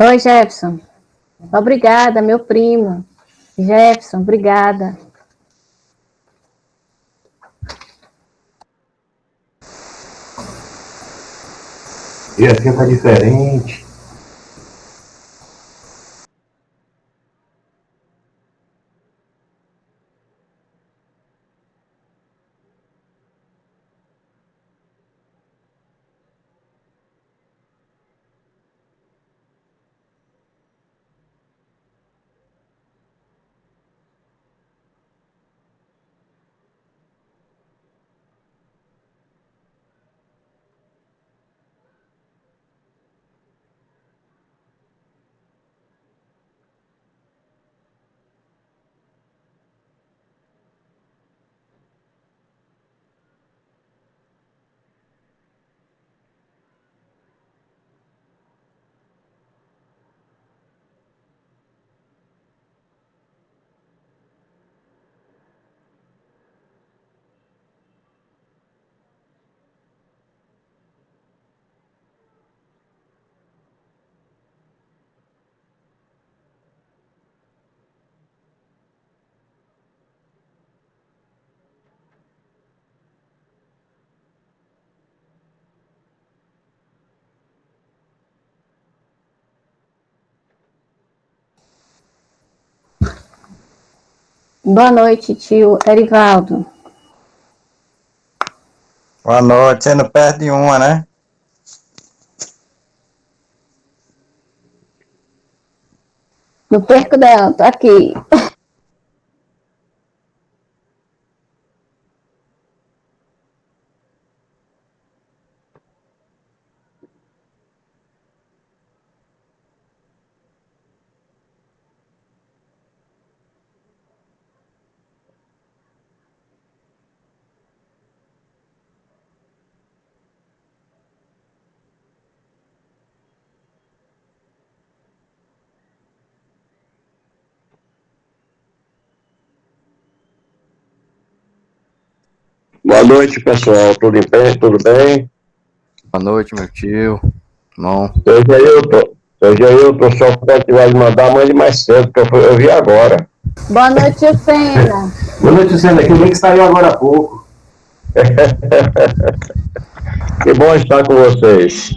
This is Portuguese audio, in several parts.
Oi, Jefferson. Obrigada, meu primo. Jefferson, obrigada. E assim tá diferente. Boa noite, tio Erivaldo. Boa noite, sendo perto de uma, né? Não perco não, tô aqui. Boa noite, pessoal. Tudo em pé? Tudo bem? Boa noite, meu tio. Bom. Seja eu, só pode vai mandar, mande mais cedo, porque eu vi agora. Boa noite, tio Sena. Boa noite, Sena. Que link saiu agora há pouco. Que bom estar com vocês.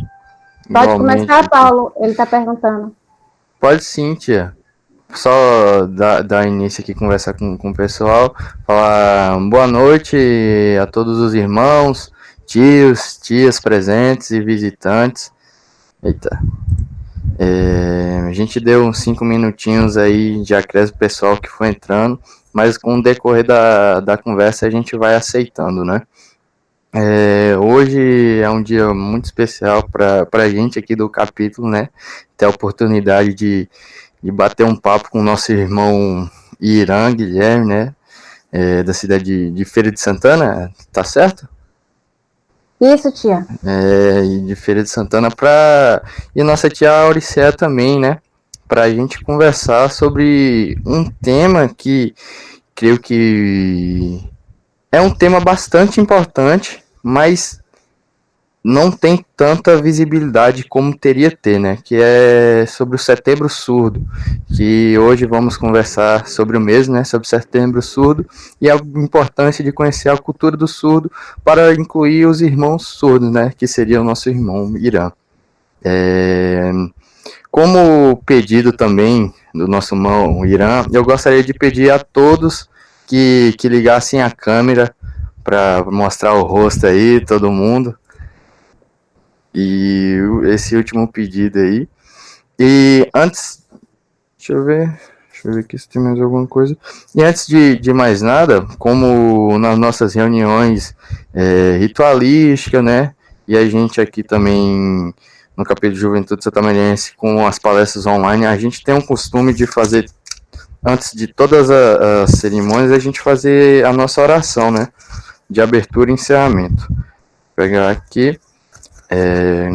Pode Igualmente, começar, meu tio. Paulo. Ele tá perguntando. Pode sim, tia. Só dar início aqui, conversar com o pessoal. Falar boa noite a todos os irmãos, tios, tias presentes e visitantes. Eita. A gente deu uns 5 minutinhos aí de acréscimo pessoal que foi entrando, mas com o decorrer da conversa a gente vai aceitando, né? Hoje é um dia muito especial para a gente aqui do capítulo, né? Ter a oportunidade de bater um papo com o nosso irmão Irã Guilherme, né? Da cidade de Feira de Santana, tá certo? Isso, tia. De Feira de Santana e nossa tia Auricéia também, né? Para a gente conversar sobre um tema que creio que é um tema bastante importante, mas não tem tanta visibilidade como teria ter, né? Que é sobre o Setembro Surdo, que hoje vamos conversar sobre o mesmo, né? Sobre o Setembro Surdo e a importância de conhecer a cultura do surdo para incluir os irmãos surdos, né? Que seria o nosso irmão Irã. Como pedido também do nosso irmão Irã, eu gostaria de pedir a todos que ligassem a câmera para mostrar o rosto aí, todo mundo. E esse último pedido aí. E antes. Deixa eu ver. Deixa eu ver aqui se tem mais alguma coisa. E antes de mais nada, como nas nossas reuniões ritualísticas, né? E a gente aqui também no Capítulo de Juventude Santamariense com as palestras online, a gente tem um costume de fazer, antes de todas as cerimônias, a gente fazer a nossa oração, né? De abertura e encerramento. Vou pegar aqui.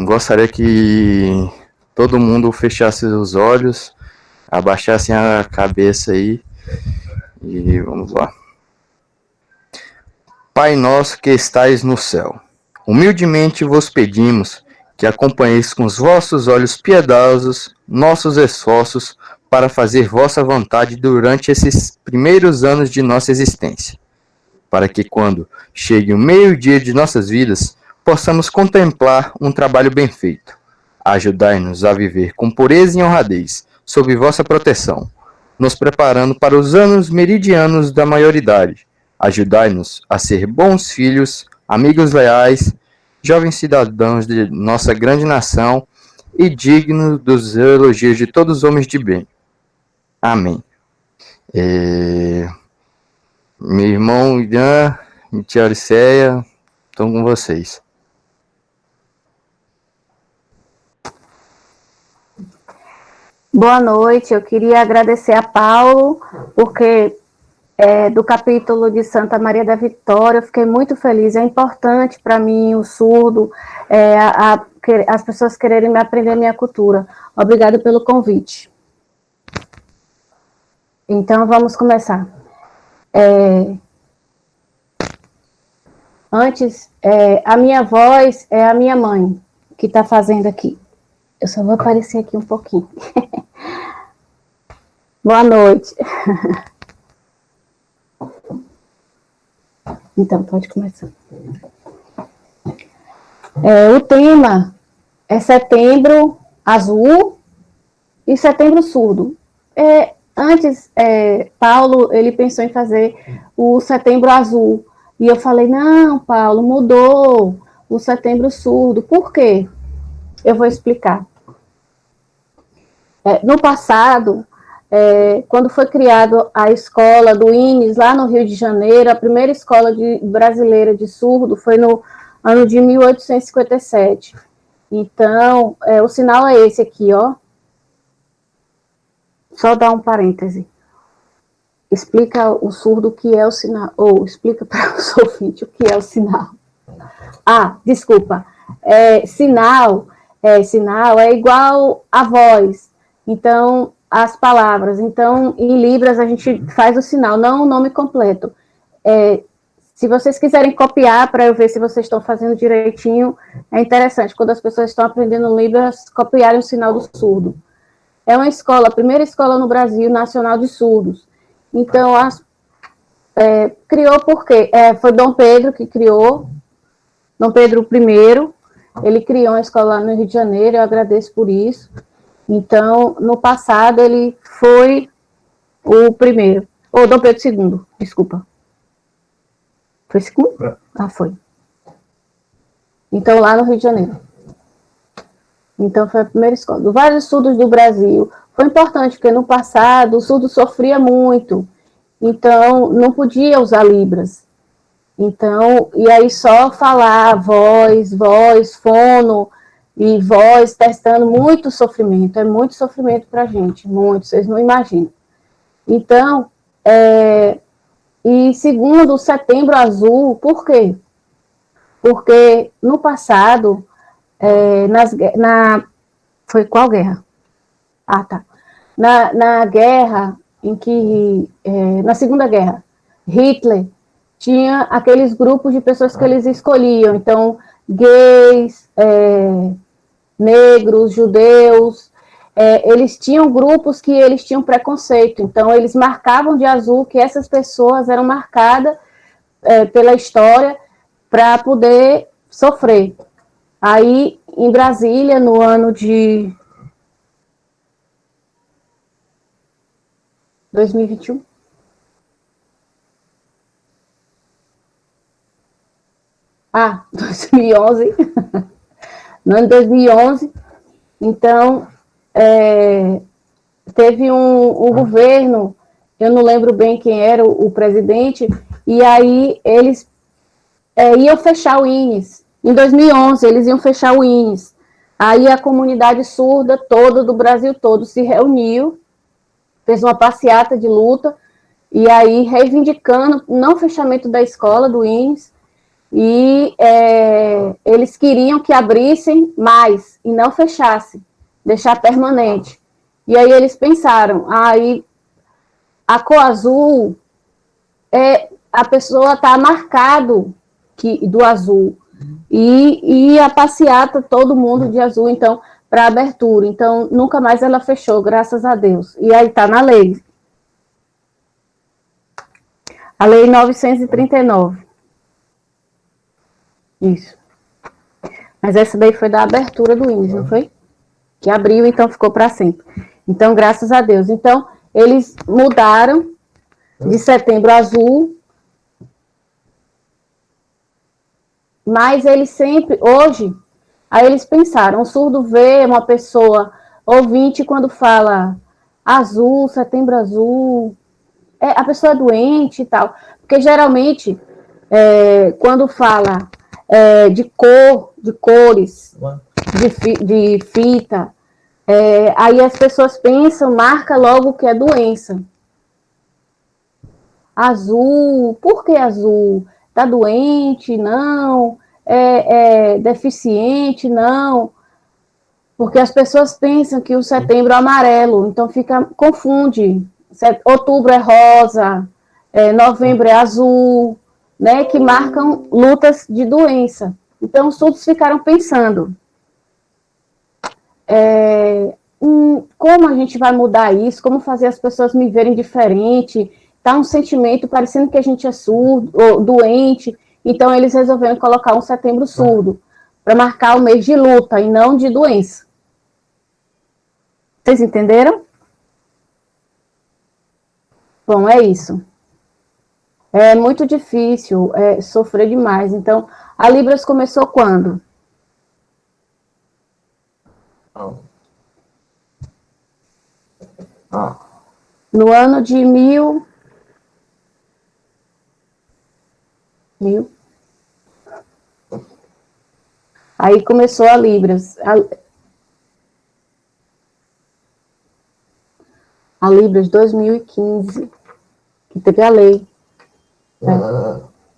Gostaria que todo mundo fechasse os olhos, abaixasse a cabeça aí e vamos lá. Pai nosso que estais no céu, humildemente vos pedimos que acompanheis com os vossos olhos piedosos nossos esforços para fazer vossa vontade durante esses primeiros anos de nossa existência, para que quando chegue o meio-dia de nossas vidas, possamos contemplar um trabalho bem feito. Ajudai-nos a viver com pureza e honradez, sob vossa proteção, nos preparando para os anos meridianos da maioridade. Ajudai-nos a ser bons filhos, amigos leais, jovens cidadãos de nossa grande nação e dignos dos elogios de todos os homens de bem. Amém. Meu irmão Ian e tia Auriceia estão com vocês. Boa noite, eu queria agradecer a Paulo, porque do capítulo de Santa Maria da Vitória, eu fiquei muito feliz, é importante para mim, o surdo, as pessoas quererem me aprender a minha cultura. Obrigada pelo convite. Então, vamos começar. Antes, a minha voz é a minha mãe, que está fazendo aqui. Eu só vou aparecer aqui um pouquinho. Boa noite. Então, pode começar. O tema é Setembro Azul e Setembro Surdo. Antes, Paulo, ele pensou em fazer o Setembro Azul. E eu falei, não, Paulo, mudou o Setembro Surdo. Por quê? Eu vou explicar. No passado, quando foi criada a escola do INES, lá no Rio de Janeiro, a primeira escola brasileira de surdo foi no ano de 1857. Então, o sinal é esse aqui, ó. Só dar um parêntese. Explica o surdo o que é o sinal, ou explica para o ouvinte o que é o sinal. Desculpa. Sinal é igual a voz. Então, as palavras. Então, em Libras, a gente faz o sinal, não o nome completo. Se vocês quiserem copiar, para eu ver se vocês estão fazendo direitinho, é interessante, quando as pessoas estão aprendendo Libras, copiarem o sinal do surdo. É uma escola, a primeira escola no Brasil, nacional de surdos. Então, criou por quê? Foi Dom Pedro que criou, Dom Pedro I, ele criou uma escola lá no Rio de Janeiro, eu agradeço por isso. Então, no passado, ele foi o primeiro. Dom Pedro II, desculpa. Foi segundo? Foi. Então, lá no Rio de Janeiro. Então, foi a primeira escola. Do vários surdos do Brasil. Foi importante, porque no passado, o surdo sofria muito. Então, não podia usar Libras. Então, e aí só falar voz, fono e voz, testando, muito sofrimento. É muito sofrimento para a gente, muito, vocês não imaginam. Então, e segundo o Setembro Azul, por quê? Porque no passado, foi qual guerra? Tá. Na guerra em que, na Segunda Guerra, Hitler tinha aqueles grupos de pessoas que eles escolhiam, então, gays, negros, judeus, eles tinham grupos que eles tinham preconceito, então eles marcavam de azul que essas pessoas eram marcadas pela história para poder sofrer. Aí, em Brasília, no ano de 2021, Ah, 2011. No ano de 2011, então, teve um governo, eu não lembro bem quem era o presidente, e aí eles iam fechar o INES. Em 2011, eles iam fechar o INES. Aí a comunidade surda toda, do Brasil todo, se reuniu, fez uma passeata de luta, e aí reivindicando não o fechamento da escola, do INES, e eles queriam que abrissem mais e não fechassem, deixar permanente. E aí eles pensaram, aí a cor azul, a pessoa está marcado do azul. e a passeata, todo mundo de azul, então, para abertura. Então, nunca mais ela fechou, graças a Deus. E aí está na lei. A lei 939. Isso. Mas essa daí foi da abertura do INES, não foi? Que abriu, então ficou para sempre. Então, graças a Deus. Então, eles mudaram de Setembro Azul, mas eles sempre, hoje, aí eles pensaram, o surdo vê uma pessoa ouvinte quando fala azul, Setembro Azul, a pessoa é doente e tal. Porque geralmente, quando fala de cor, de cores, de fita, aí as pessoas pensam, marca logo que é doença. Azul, por que azul? Está doente? Não. É deficiente? Não. Porque as pessoas pensam que o setembro é amarelo, então confunde. Outubro é rosa, novembro é azul, né, que marcam lutas de doença. Então, os surdos ficaram pensando, como a gente vai mudar isso, como fazer as pessoas me verem diferente, tá um sentimento parecendo que a gente é surdo, ou doente, então eles resolveram colocar um setembro surdo, para marcar o mês de luta e não de doença. Vocês entenderam? Bom, é isso. É muito difícil, sofrer demais. Então, a Libras começou quando? No ano de mil. Aí começou a Libras. A Libras 2015, que teve a lei.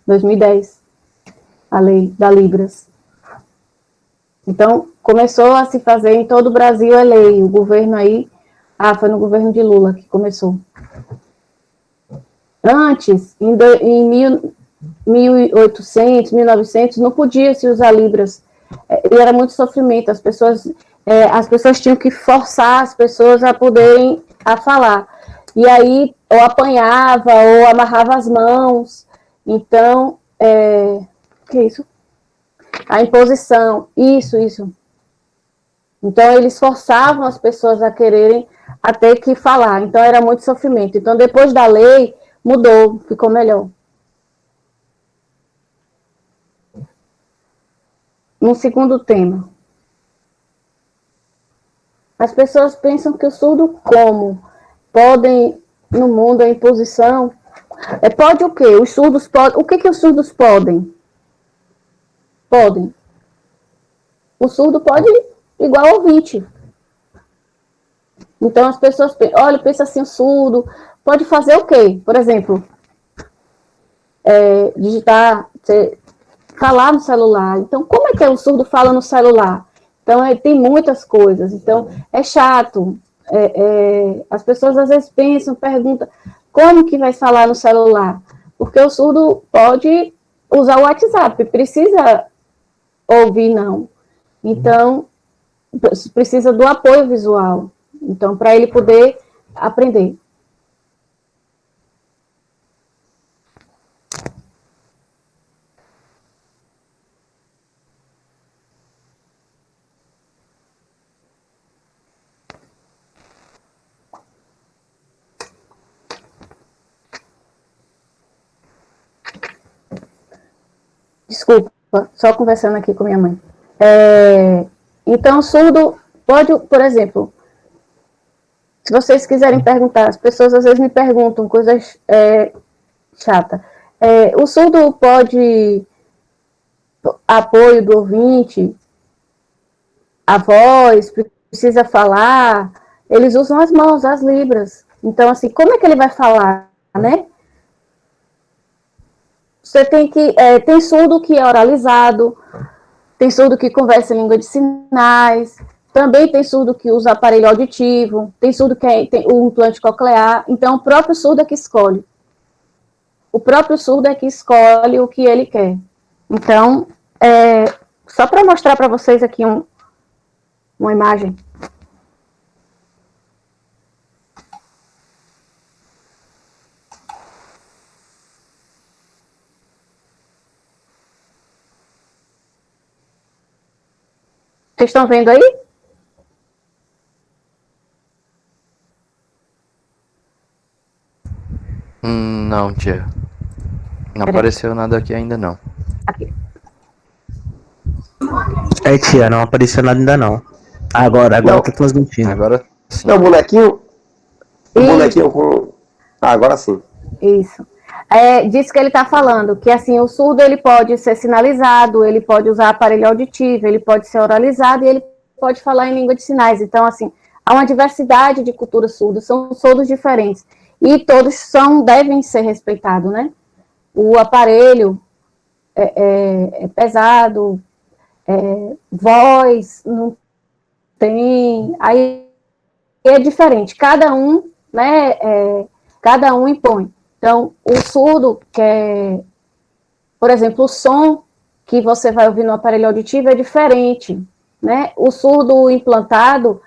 2010, a lei da Libras. Então, começou a se fazer em todo o Brasil a lei. O governo aí, foi no governo de Lula que começou. Antes, em 1800, 1900, não podia se usar Libras. E era muito sofrimento. As pessoas tinham que forçar as pessoas a poderem falar. E aí, ou apanhava, ou amarrava as mãos. Então, que é isso? A imposição, isso. Então, eles forçavam as pessoas a quererem a ter que falar. Então, era muito sofrimento. Então, depois da lei, mudou, ficou melhor. No segundo tema. As pessoas pensam que o surdo como? Podem, no mundo, a imposição. Pode o quê? Os surdos podem. O que os surdos podem? Podem. O surdo pode igual ao ouvinte. Então as pessoas pensam assim, o surdo pode fazer o quê? Por exemplo, digitar, falar no celular. Então, como é que o surdo fala no celular? Então, tem muitas coisas. Então, é chato. As pessoas às vezes pensam, perguntam, como que vai falar no celular? Porque o surdo pode usar o WhatsApp, precisa ouvir, não. Então, precisa do apoio visual. Então, para ele poder aprender. Desculpa, só conversando aqui com minha mãe. Então, o surdo pode, por exemplo, se vocês quiserem perguntar, as pessoas às vezes me perguntam coisas chatas. O surdo pode apoio do ouvinte, a voz, precisa falar, eles usam as mãos, as libras. Então, assim, como é que ele vai falar, né? Você tem surdo que é oralizado, tem surdo que conversa em língua de sinais, também tem surdo que usa aparelho auditivo, tem surdo que tem o implante coclear. Então, o próprio surdo é que escolhe. O próprio surdo é que escolhe o que ele quer. Então, Só para mostrar para vocês aqui uma imagem. Vocês estão vendo aí? Não, tia. Não apareceu nada aqui ainda, não. Aqui. Tia, não apareceu nada ainda não. Agora tá transmitindo. Agora sim. Não, o bonequinho. O bonequinho com. Agora sim. Isso. Disso que ele está falando, que assim, o surdo ele pode ser sinalizado, ele pode usar aparelho auditivo, ele pode ser oralizado e ele pode falar em língua de sinais. Então, assim, há uma diversidade de culturas surdas, são todos diferentes. E todos devem ser respeitados, né? O aparelho é pesado, voz não tem, aí é diferente, cada um, né, cada um impõe. Então, o surdo, por exemplo, o som que você vai ouvir no aparelho auditivo é diferente, né? O surdo implantado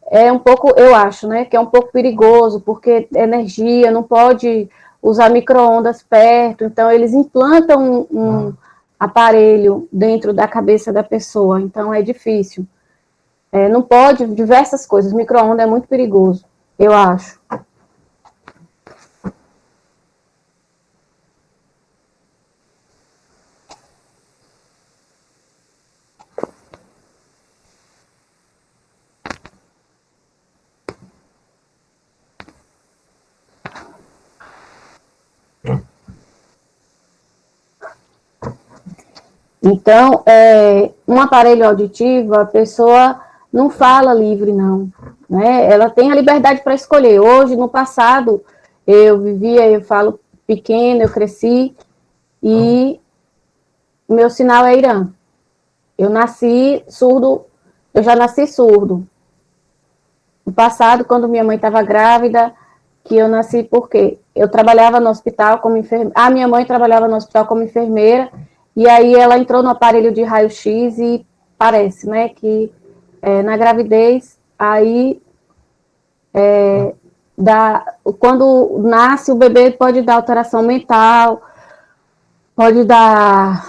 é um pouco, eu acho, né, que é um pouco perigoso, porque energia, não pode usar micro-ondas perto, então eles implantam um aparelho dentro da cabeça da pessoa, então é difícil. Não pode, diversas coisas, micro-ondas é muito perigoso, eu acho. Então, um aparelho auditivo, a pessoa não fala livre, não, né? Ela tem a liberdade para escolher. Hoje, no passado, eu falo pequeno, eu cresci, e meu sinal é Irã. Eu nasci surdo, eu já nasci surdo. No passado, quando minha mãe estava grávida, que eu nasci porque eu trabalhava no hospital como enfermeira, a minha mãe trabalhava no hospital como enfermeira, e aí ela entrou no aparelho de raio-x e parece, né, que na gravidez, aí quando nasce o bebê pode dar alteração mental, pode dar,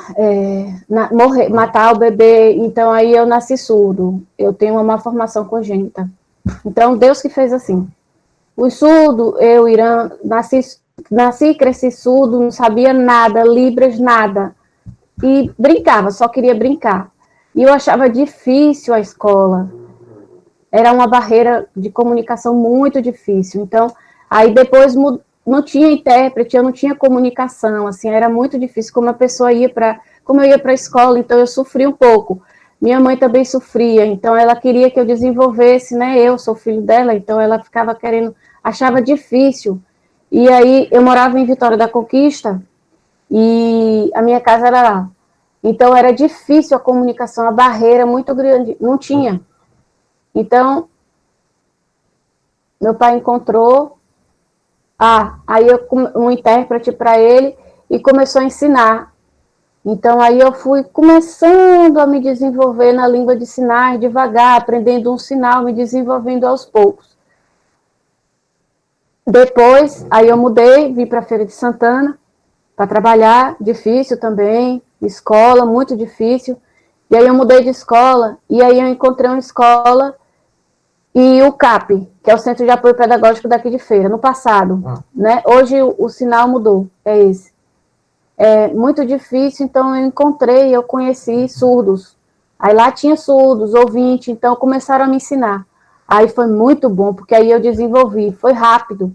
matar o bebê, então aí eu nasci surdo, eu tenho uma malformação congênita. Então, Deus que fez assim. O surdo, Irã, nasci e cresci surdo, não sabia nada, Libras, nada. E brincava, só queria brincar. E eu achava difícil a escola. Era uma barreira de comunicação muito difícil. Então, aí depois não tinha intérprete, eu não tinha comunicação, assim, era muito difícil como como eu ia para a escola, então eu sofri um pouco. Minha mãe também sofria, então ela queria que eu desenvolvesse, né, eu sou filho dela, então ela ficava querendo, achava difícil. E aí eu morava em Vitória da Conquista e a minha casa era lá. Então era difícil a comunicação, a barreira muito grande, não tinha. Então, meu pai encontrou aí um intérprete para ele e começou a ensinar. Então, aí eu fui começando a me desenvolver na língua de sinais, devagar, aprendendo um sinal, me desenvolvendo aos poucos. Depois, aí eu mudei, vim para a Feira de Santana para trabalhar, difícil também, escola, muito difícil. E aí eu mudei de escola, e aí eu encontrei uma escola e o CAP, que é o Centro de Apoio Pedagógico daqui de Feira, no passado, né? Hoje o sinal mudou, é esse. É muito difícil, então eu conheci surdos. Aí lá tinha surdos, ouvintes, então começaram a me ensinar. Aí foi muito bom, porque aí eu desenvolvi, foi rápido.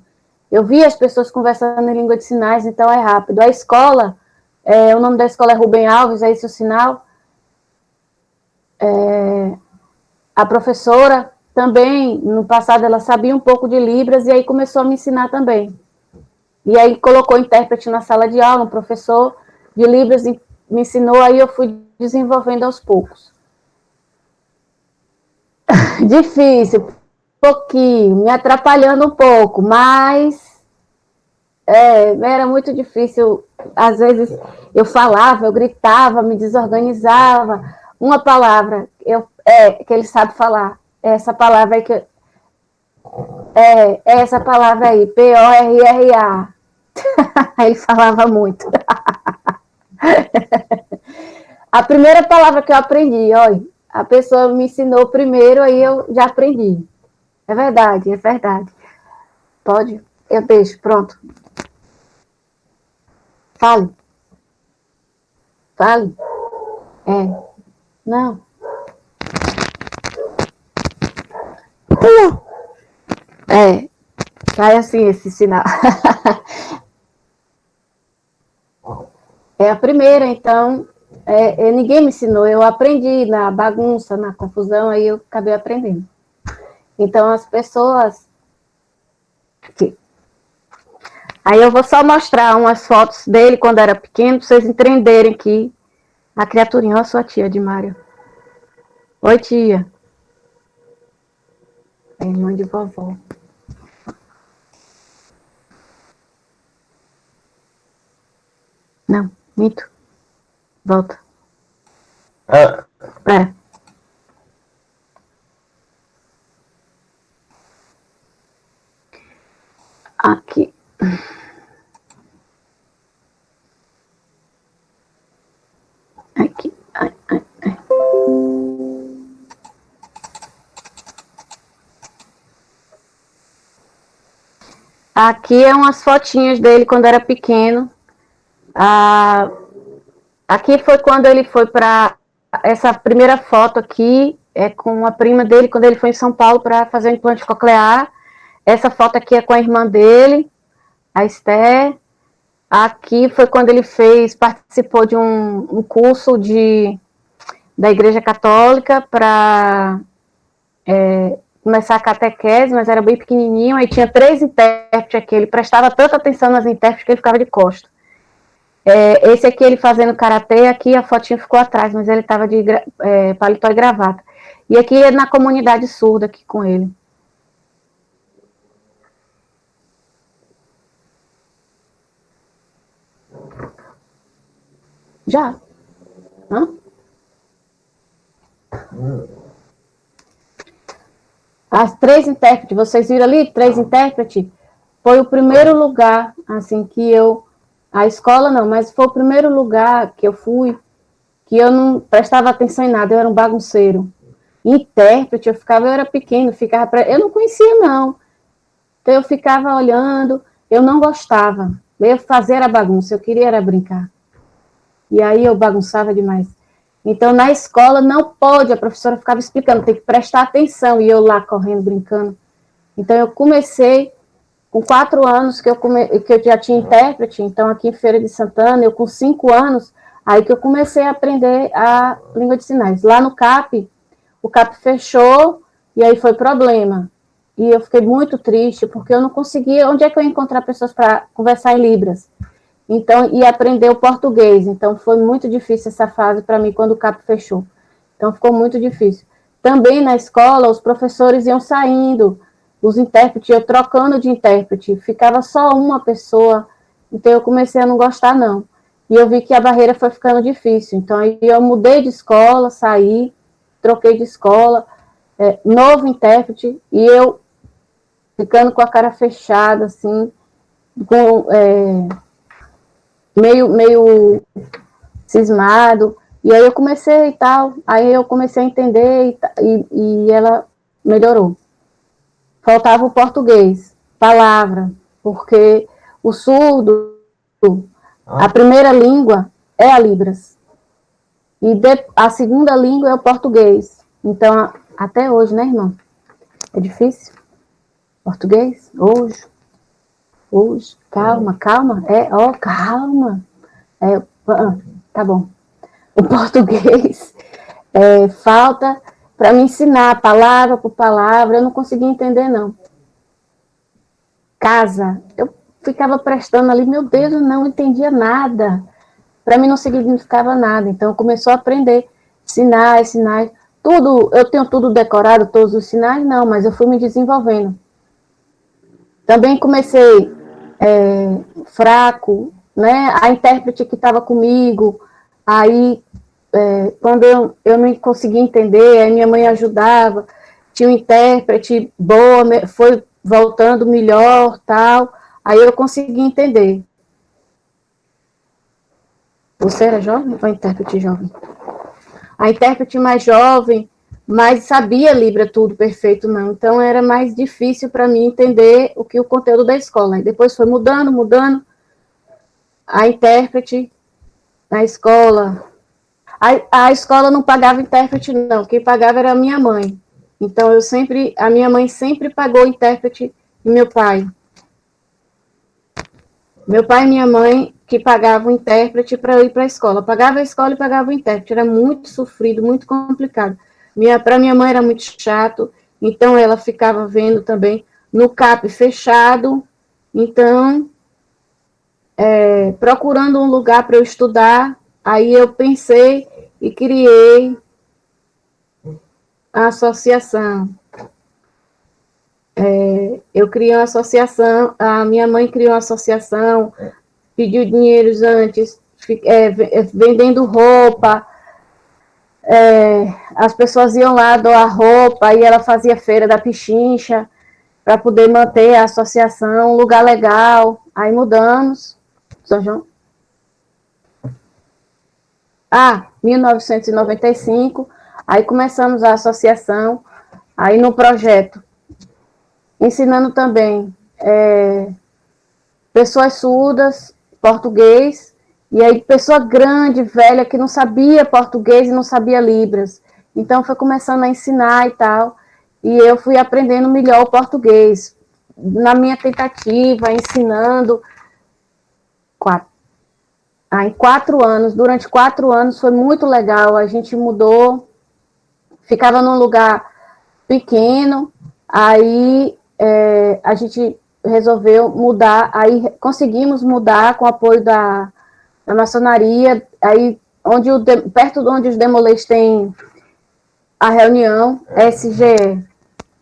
Eu vi as pessoas conversando em língua de sinais, então é rápido. A escola, o nome da escola é Rubem Alves, é esse o sinal. A professora também, no passado, ela sabia um pouco de Libras, e aí começou a me ensinar também. E aí colocou intérprete na sala de aula, um professor de Libras me ensinou, aí eu fui desenvolvendo aos poucos. Difícil, pouquinho, me atrapalhando um pouco, mas Era muito difícil. Às vezes eu falava, eu gritava, me desorganizava. Uma palavra que ele sabe falar. Essa palavra aí essa palavra aí, Porra. Ele falava muito. A primeira palavra que eu aprendi, olha, a pessoa me ensinou primeiro, aí eu já aprendi. É verdade, é verdade. Pode? Eu deixo, pronto. Fale. Fale. Não. Sai assim esse sinal. É a primeira, então, ninguém me ensinou, eu aprendi na bagunça, na confusão, aí eu acabei aprendendo. Então, as pessoas... Aí eu vou só mostrar umas fotos dele quando era pequeno, para vocês entenderem que a criaturinha, olha a sua tia de Mário. Oi, tia. É irmã de vovó. Não, mito. Volta. Espera. Aqui. Aqui. Ai. Aqui é umas fotinhas dele quando era pequeno. Aqui foi quando ele foi para... Essa primeira foto aqui é com a prima dele, quando ele foi em São Paulo para fazer o implante coclear. Essa foto aqui é com a irmã dele, a Esther. Aqui foi quando ele participou de um curso da Igreja Católica para começar a catequese, mas era bem pequenininho. Aí tinha 3 intérpretes aqui. Ele prestava tanta atenção nas intérpretes que ele ficava de costas. Esse aqui ele fazendo karatê, aqui a fotinha ficou atrás, mas ele estava de paletó e gravata. E aqui é na comunidade surda aqui com ele. Já? Hã? As 3 intérpretes, vocês viram ali? 3 intérpretes? Foi o primeiro lugar, assim, que eu... A escola não, mas foi o primeiro lugar que eu fui, que eu não prestava atenção em nada, eu era um bagunceiro. Intérprete, eu era pequeno, eu não conhecia, não. Então eu ficava olhando, eu não gostava. Eu fazia era bagunça, eu queria era brincar. E aí eu bagunçava demais. Então, na escola, não pode, a professora ficava explicando, tem que prestar atenção, e eu lá correndo, brincando. Então, eu comecei, com 4 anos, que eu já tinha intérprete, então, aqui em Feira de Santana, eu com 5 anos, aí que eu comecei a aprender a língua de sinais. Lá no CAP, o CAP fechou, e aí foi problema. E eu fiquei muito triste, porque eu não conseguia, onde é que eu ia encontrar pessoas para conversar em Libras? Então, e aprender o português. Então, foi muito difícil essa fase para mim, quando o CAP fechou. Então, ficou muito difícil. Também na escola, os professores iam saindo, os intérpretes, eu trocando de intérprete, ficava só uma pessoa, então eu comecei a não gostar, não. E eu vi que a barreira foi ficando difícil. Então, aí eu mudei de escola, saí, troquei de escola, novo intérprete, e eu ficando com a cara fechada, assim, com... meio cismado, e aí eu comecei e tal, aí eu comecei a entender e ela melhorou. Faltava o português, palavra, porque o surdo, a primeira língua é a Libras, e a segunda língua é o português. Então, até hoje, né, irmão? É difícil? Português? Hoje, calma. Calma. Tá bom. O português falta para me ensinar palavra por palavra, eu não conseguia entender, não. Casa, eu ficava prestando ali, meu Deus, eu não entendia nada. Para mim não significava nada, então começou a aprender sinais, tudo, eu tenho tudo decorado, todos os sinais, não, mas eu fui me desenvolvendo. Também comecei fraco, né? A intérprete que estava comigo, aí quando eu não conseguia entender, aí minha mãe ajudava, tinha um intérprete boa, foi voltando melhor, tal, aí eu consegui entender. Você era jovem ou intérprete jovem? A intérprete mais jovem, mas sabia Libra tudo perfeito, não. Então era mais difícil para mim entender o conteúdo da escola. E depois foi mudando. A intérprete na escola. A escola não pagava intérprete, não. Quem pagava era a minha mãe. Então a minha mãe sempre pagou intérprete e meu pai. Meu pai e minha mãe que pagavam o intérprete para eu ir para a escola. Pagava a escola e pagava o intérprete. Era muito sofrido, muito complicado. Para minha mãe era muito chato, então ela ficava vendo também no CAP fechado. Então, procurando um lugar para eu estudar, aí eu pensei e criei a associação. Eu criei uma associação, a minha mãe criou uma associação, pediu dinheiro antes, vendendo roupa, as pessoas iam lá doar roupa, e ela fazia feira da Pichincha, para poder manter a associação, um lugar legal, aí mudamos, São João. 1995, aí começamos a associação, aí no projeto, ensinando também pessoas surdas, português, e aí pessoa grande, velha, que não sabia português e não sabia Libras. Então foi começando a ensinar e tal, e eu fui aprendendo melhor o português, na minha tentativa, ensinando. Em 4 anos, durante 4 anos foi muito legal, a gente mudou, ficava num lugar pequeno, aí a gente resolveu mudar, aí conseguimos mudar com o apoio da maçonaria, aí perto de onde os demolês têm a reunião, SGE,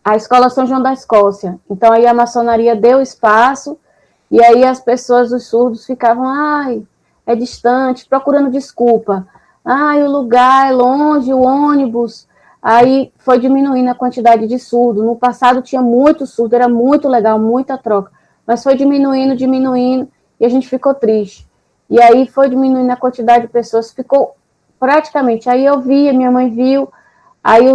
a Escola São João da Escócia. Então aí a maçonaria deu espaço, e aí as pessoas, os surdos, ficavam, é distante, procurando desculpa. O lugar é longe, o ônibus. Aí foi diminuindo a quantidade de surdo. No passado tinha muito surdo, era muito legal, muita troca. Mas foi diminuindo, e a gente ficou triste. E aí foi diminuindo a quantidade de pessoas, ficou praticamente. Aí eu vi, minha mãe viu, aí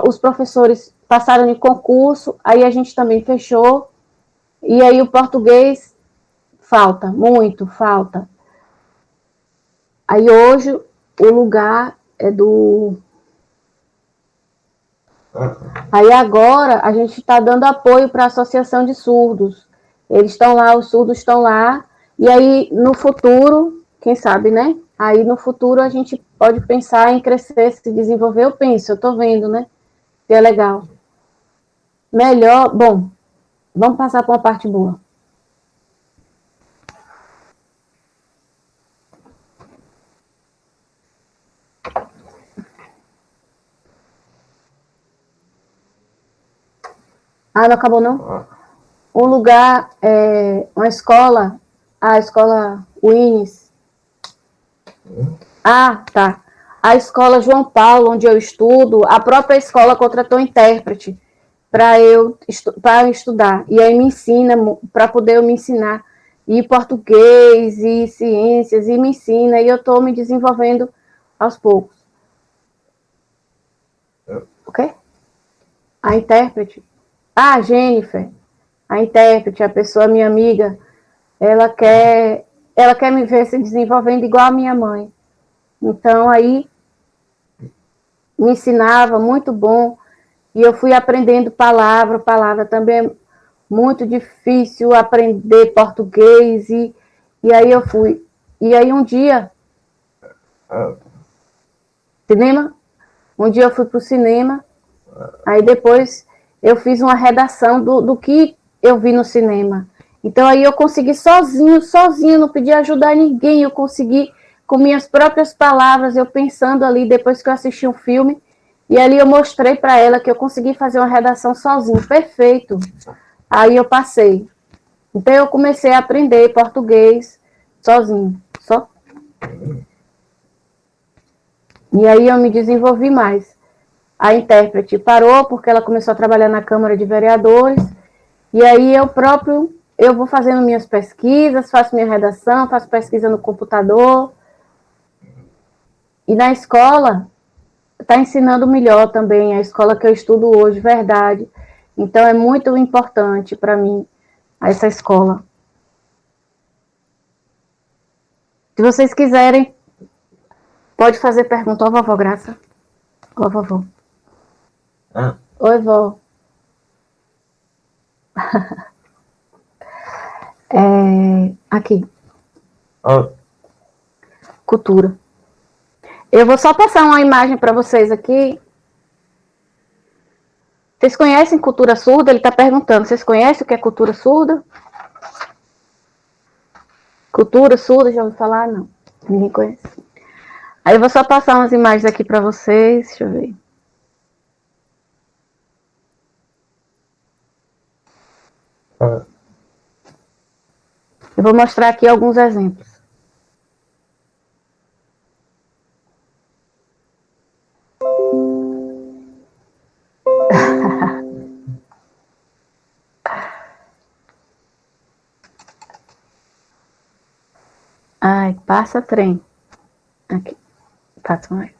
os professores passaram em concurso, aí a gente também fechou, e aí o português falta, muito, falta. Aí hoje o lugar é do... Aí agora a gente está dando apoio para a Associação de Surdos. Eles estão lá, os surdos estão lá, e aí no futuro, quem sabe, né? Aí no futuro a gente pode pensar em crescer, se desenvolver, eu estou vendo, né? Que é legal. Melhor, bom, vamos passar para uma parte boa. Não acabou não? Um lugar, uma escola, a escola Wines. Tá. A escola João Paulo, onde eu estudo, a própria escola contratou intérprete para eu estudar. E aí me ensina, para poder eu me ensinar, e português, e ciências, e me ensina, e eu estou me desenvolvendo aos poucos. Ok? A intérprete. Jennifer, a intérprete, a pessoa, minha amiga, ela quer me ver se desenvolvendo igual a minha mãe. Então, aí, me ensinava, muito bom, e eu fui aprendendo palavra também é muito difícil aprender português, e aí eu fui. E aí um dia, cinema, um dia eu fui para o cinema, aí depois eu fiz uma redação do que eu vi no cinema. Então aí eu consegui sozinho, não pedi ajuda a ninguém, eu consegui com minhas próprias palavras, eu pensando ali, depois que eu assisti um filme, e ali eu mostrei para ela que eu consegui fazer uma redação sozinho, perfeito. Aí eu passei. Então, eu comecei a aprender português sozinho, só. E aí eu me desenvolvi mais. A intérprete parou porque ela começou a trabalhar na Câmara de Vereadores, e aí eu vou fazendo minhas pesquisas, faço minha redação, faço pesquisa no computador, e na escola está ensinando melhor também, a escola que eu estudo hoje, verdade. Então é muito importante para mim essa escola. Se vocês quiserem, pode fazer pergunta. Ó, vovó Graça. Ó, vovó. Oi, vó. Aqui. Cultura. Eu vou só passar uma imagem para vocês aqui. Vocês conhecem cultura surda? Ele está perguntando. Vocês conhecem o que é cultura surda? Cultura surda, já ouviu falar? Não. Ninguém conhece. Aí eu vou só passar umas imagens aqui para vocês. Deixa eu ver. Eu vou mostrar aqui alguns exemplos. Ai, passa trem. Aqui. Passa mais.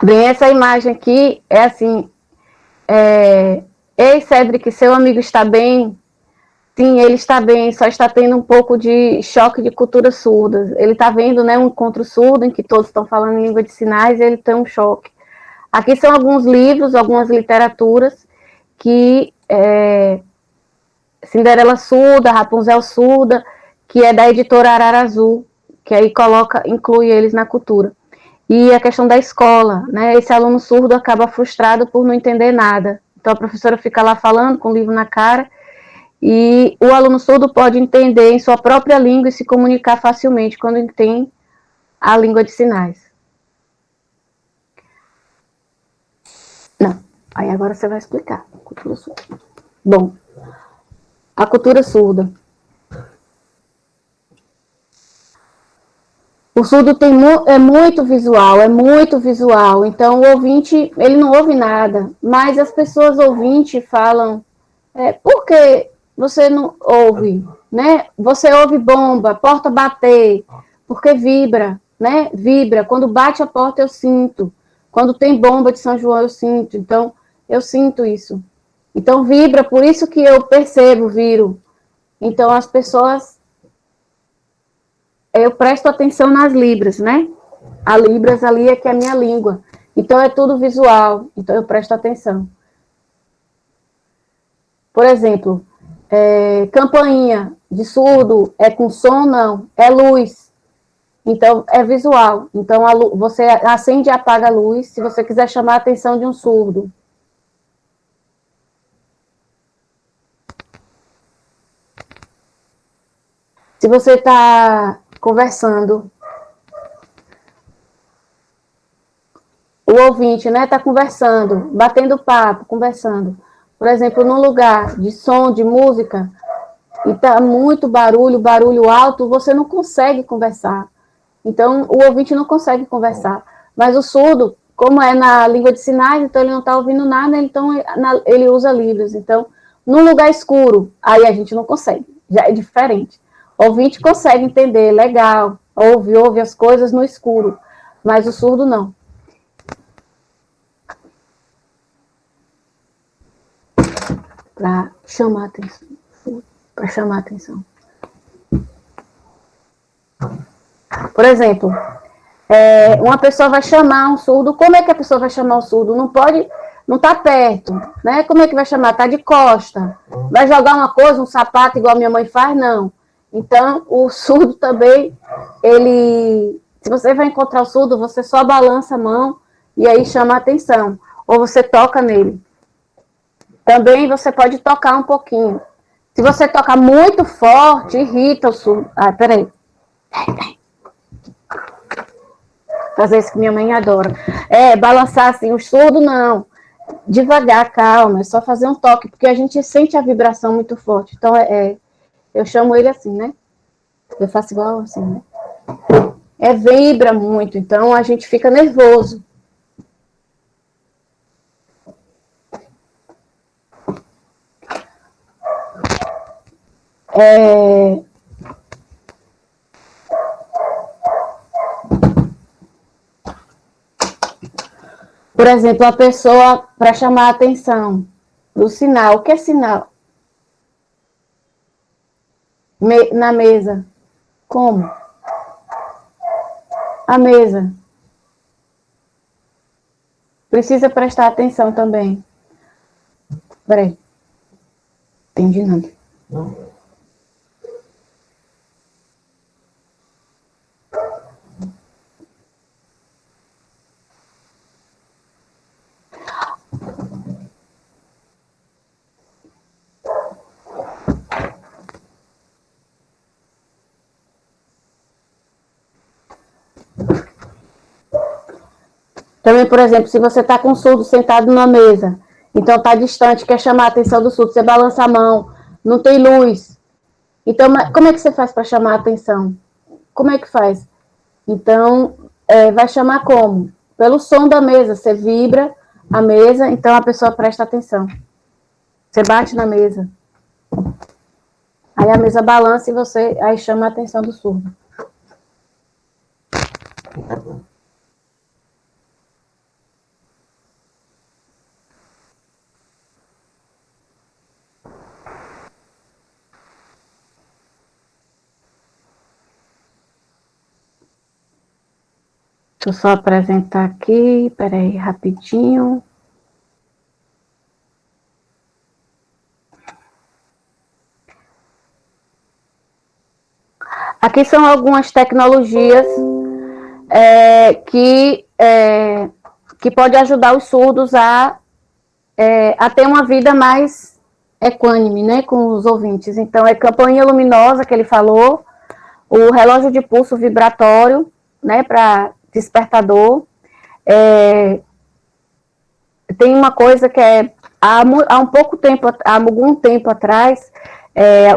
Bem, essa imagem aqui é assim. Ei, Cedric, seu amigo está bem? Sim, ele está bem, só está tendo um pouco de choque de cultura surda. Ele está vendo, né, um encontro surdo em que todos estão falando em língua de sinais e ele tem um choque. Aqui são alguns livros, algumas literaturas que Cinderela Surda, Rapunzel Surda, que é da editora Arara Azul, que aí inclui eles na cultura. E a questão da escola, né? Esse aluno surdo acaba frustrado por não entender nada. Então a professora fica lá falando com o livro na cara, e o aluno surdo pode entender em sua própria língua e se comunicar facilmente quando tem a língua de sinais. Não, aí agora você vai explicar. Cultura surda. Bom, a cultura surda. O surdo é muito visual, então o ouvinte, ele não ouve nada, mas as pessoas ouvintes falam, por que você não ouve, né? Você ouve bomba, porta bater, porque vibra, né? Vibra, quando bate a porta eu sinto, quando tem bomba de São João eu sinto, então eu sinto isso. Então vibra, por isso que eu percebo, viro. Então as pessoas... Eu presto atenção nas libras, né? A libras ali é que é a minha língua. Então, é tudo visual. Então, eu presto atenção. Por exemplo, campainha de surdo é com som? Não. É luz. Então, é visual. Então, você acende e apaga a luz se você quiser chamar a atenção de um surdo. Se você está conversando, o ouvinte, né, está conversando, batendo papo, conversando. Por exemplo, num lugar de som, de música, e está muito barulho alto, você não consegue conversar. Então, o ouvinte não consegue conversar. Mas o surdo, como é na língua de sinais, então ele não está ouvindo nada, então ele usa libras. Então, num lugar escuro, aí a gente não consegue, já é diferente. O ouvinte consegue entender, legal, ouve as coisas no escuro, mas o surdo não. Para chamar a atenção. Por exemplo, uma pessoa vai chamar um surdo, como é que a pessoa vai chamar o surdo? Não está perto, né? Como é que vai chamar? Está de costa. Vai jogar uma coisa, um sapato, igual a minha mãe faz? Não. Então, o surdo também, se você vai encontrar o surdo, você só balança a mão e aí chama a atenção. Ou você toca nele. Também você pode tocar um pouquinho. Se você tocar muito forte, irrita o surdo. Ah, peraí. Fazer isso que minha mãe adora. Balançar assim, o surdo não. devagar, calma, é só fazer um toque, porque a gente sente a vibração muito forte. Então, eu chamo ele assim, né? Eu faço igual assim, né? Vibra muito, então a gente fica nervoso. Por exemplo, a pessoa, para chamar a atenção do sinal. O que é sinal? Na mesa. Como? A mesa. Precisa prestar atenção também. Peraí. Entendi nada. Não. Também, por exemplo, se você está com um surdo sentado numa mesa, então está distante, quer chamar a atenção do surdo, você balança a mão, não tem luz. Então, como é que você faz para chamar a atenção? Como é que faz? Então, vai chamar como? Pelo som da mesa, você vibra a mesa, então a pessoa presta atenção. Você bate na mesa. Aí a mesa balança e você aí chama a atenção do surdo. Deixa eu só apresentar aqui, peraí, rapidinho. Aqui são algumas tecnologias que podem ajudar os surdos a ter uma vida mais equânime, né, com os ouvintes. Então, campainha luminosa, que ele falou, o relógio de pulso vibratório, né, para despertador. Tem uma coisa que há algum tempo atrás,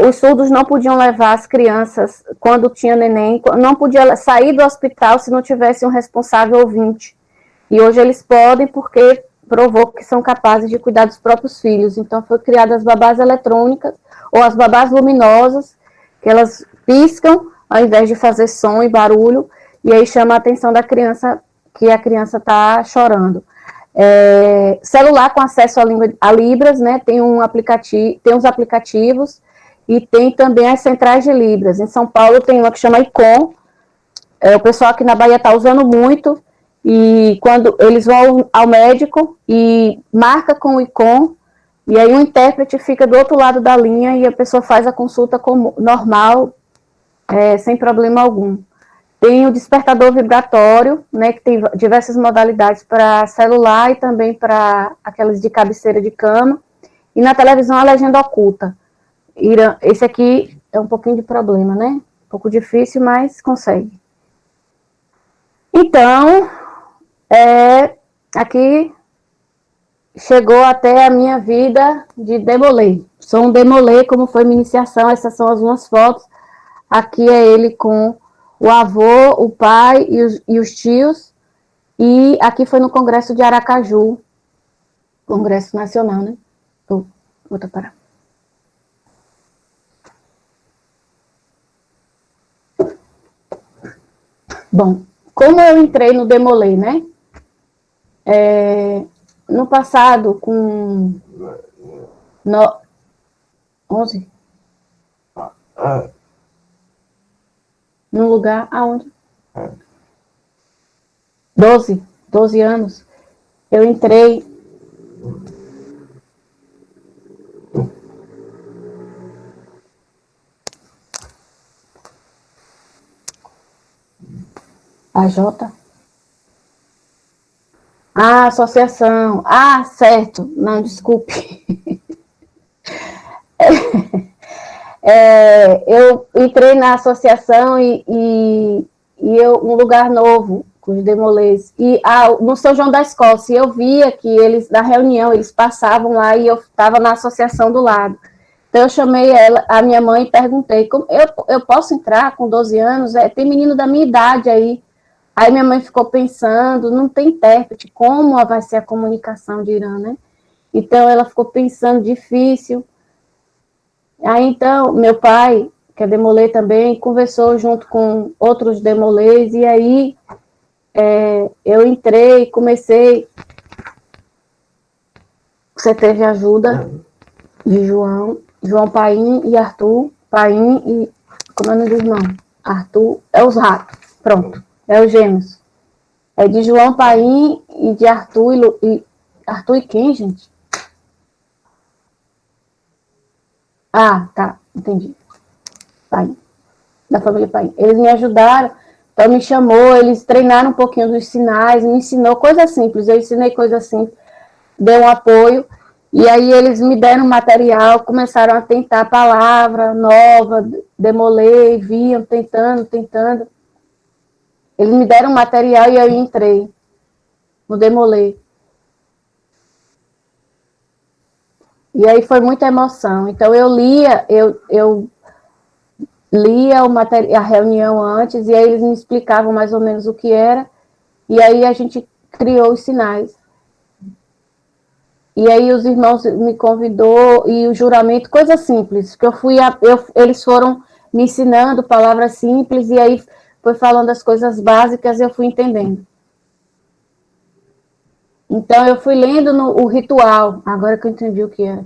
os surdos não podiam levar as crianças, quando tinha neném, não podia sair do hospital se não tivesse um responsável ouvinte. E hoje eles podem, porque provou que são capazes de cuidar dos próprios filhos. Então, foi criadas as babás eletrônicas, ou as babás luminosas, que elas piscam, ao invés de fazer som e barulho, e aí chama a atenção da criança, que a criança está chorando. Celular com acesso a Libras, né? Tem uns aplicativos, e tem também as centrais de Libras. Em São Paulo tem uma que chama ICOM, o pessoal aqui na Bahia está usando muito, e quando eles vão ao médico e marca com o ICOM, e aí o intérprete fica do outro lado da linha e a pessoa faz a consulta normal, sem problema algum. Tem o despertador vibratório, né, que tem diversas modalidades para celular e também para aquelas de cabeceira de cama. E na televisão a legenda oculta. Esse aqui é um pouquinho de problema, né? Um pouco difícil, mas consegue. Então, aqui chegou até a minha vida de demolê. Sou um demolê, como foi minha iniciação. Essas são algumas fotos. Aqui é ele com o avô, o pai e os tios. E aqui foi no Congresso de Aracaju, Congresso Nacional, né? Vou parar. Bom, como eu entrei no demolê, né? No passado, com 11? Num lugar, aonde? 12 anos. Eu entrei. A J? Associação. Certo. Não, desculpe. Eu entrei na associação e um lugar novo com os Demolês. E no São João da Escócia, eu via que eles, na reunião, eles passavam lá e eu estava na associação do lado. Então eu chamei a minha mãe e perguntei, eu posso entrar com 12 anos? Tem menino da minha idade aí. Aí minha mãe ficou pensando, não tem intérprete, como vai ser a comunicação de Irã, né? Então ela ficou pensando, difícil. Aí então meu pai, que é Demolê também, conversou junto com outros Demolês, e aí eu entrei, comecei. Você teve ajuda de João Paim e Arthur. Paim e. Como é o nome do irmão? Arthur. É os ratos. Pronto. É os gêmeos. É de João Paim e de Arthur Arthur e quem, gente? Ah, tá. Entendi. Paim. Da família Paim. Eles me ajudaram. Então me chamou, eles treinaram um pouquinho dos sinais, me ensinou coisas simples. Eu ensinei coisas simples. Deu um apoio. E aí eles me deram material, começaram a tentar palavra nova, Demolê, viam, tentando. Eles me deram material e eu entrei no Demolê. E aí foi muita emoção. Então eu lia a reunião antes, e aí eles me explicavam mais ou menos o que era, e aí a gente criou os sinais. E aí os irmãos me convidou, e o juramento, coisa simples, que eles foram me ensinando palavras simples, e aí foi falando as coisas básicas e eu fui entendendo. Então eu fui lendo o ritual, agora que eu entendi o que era.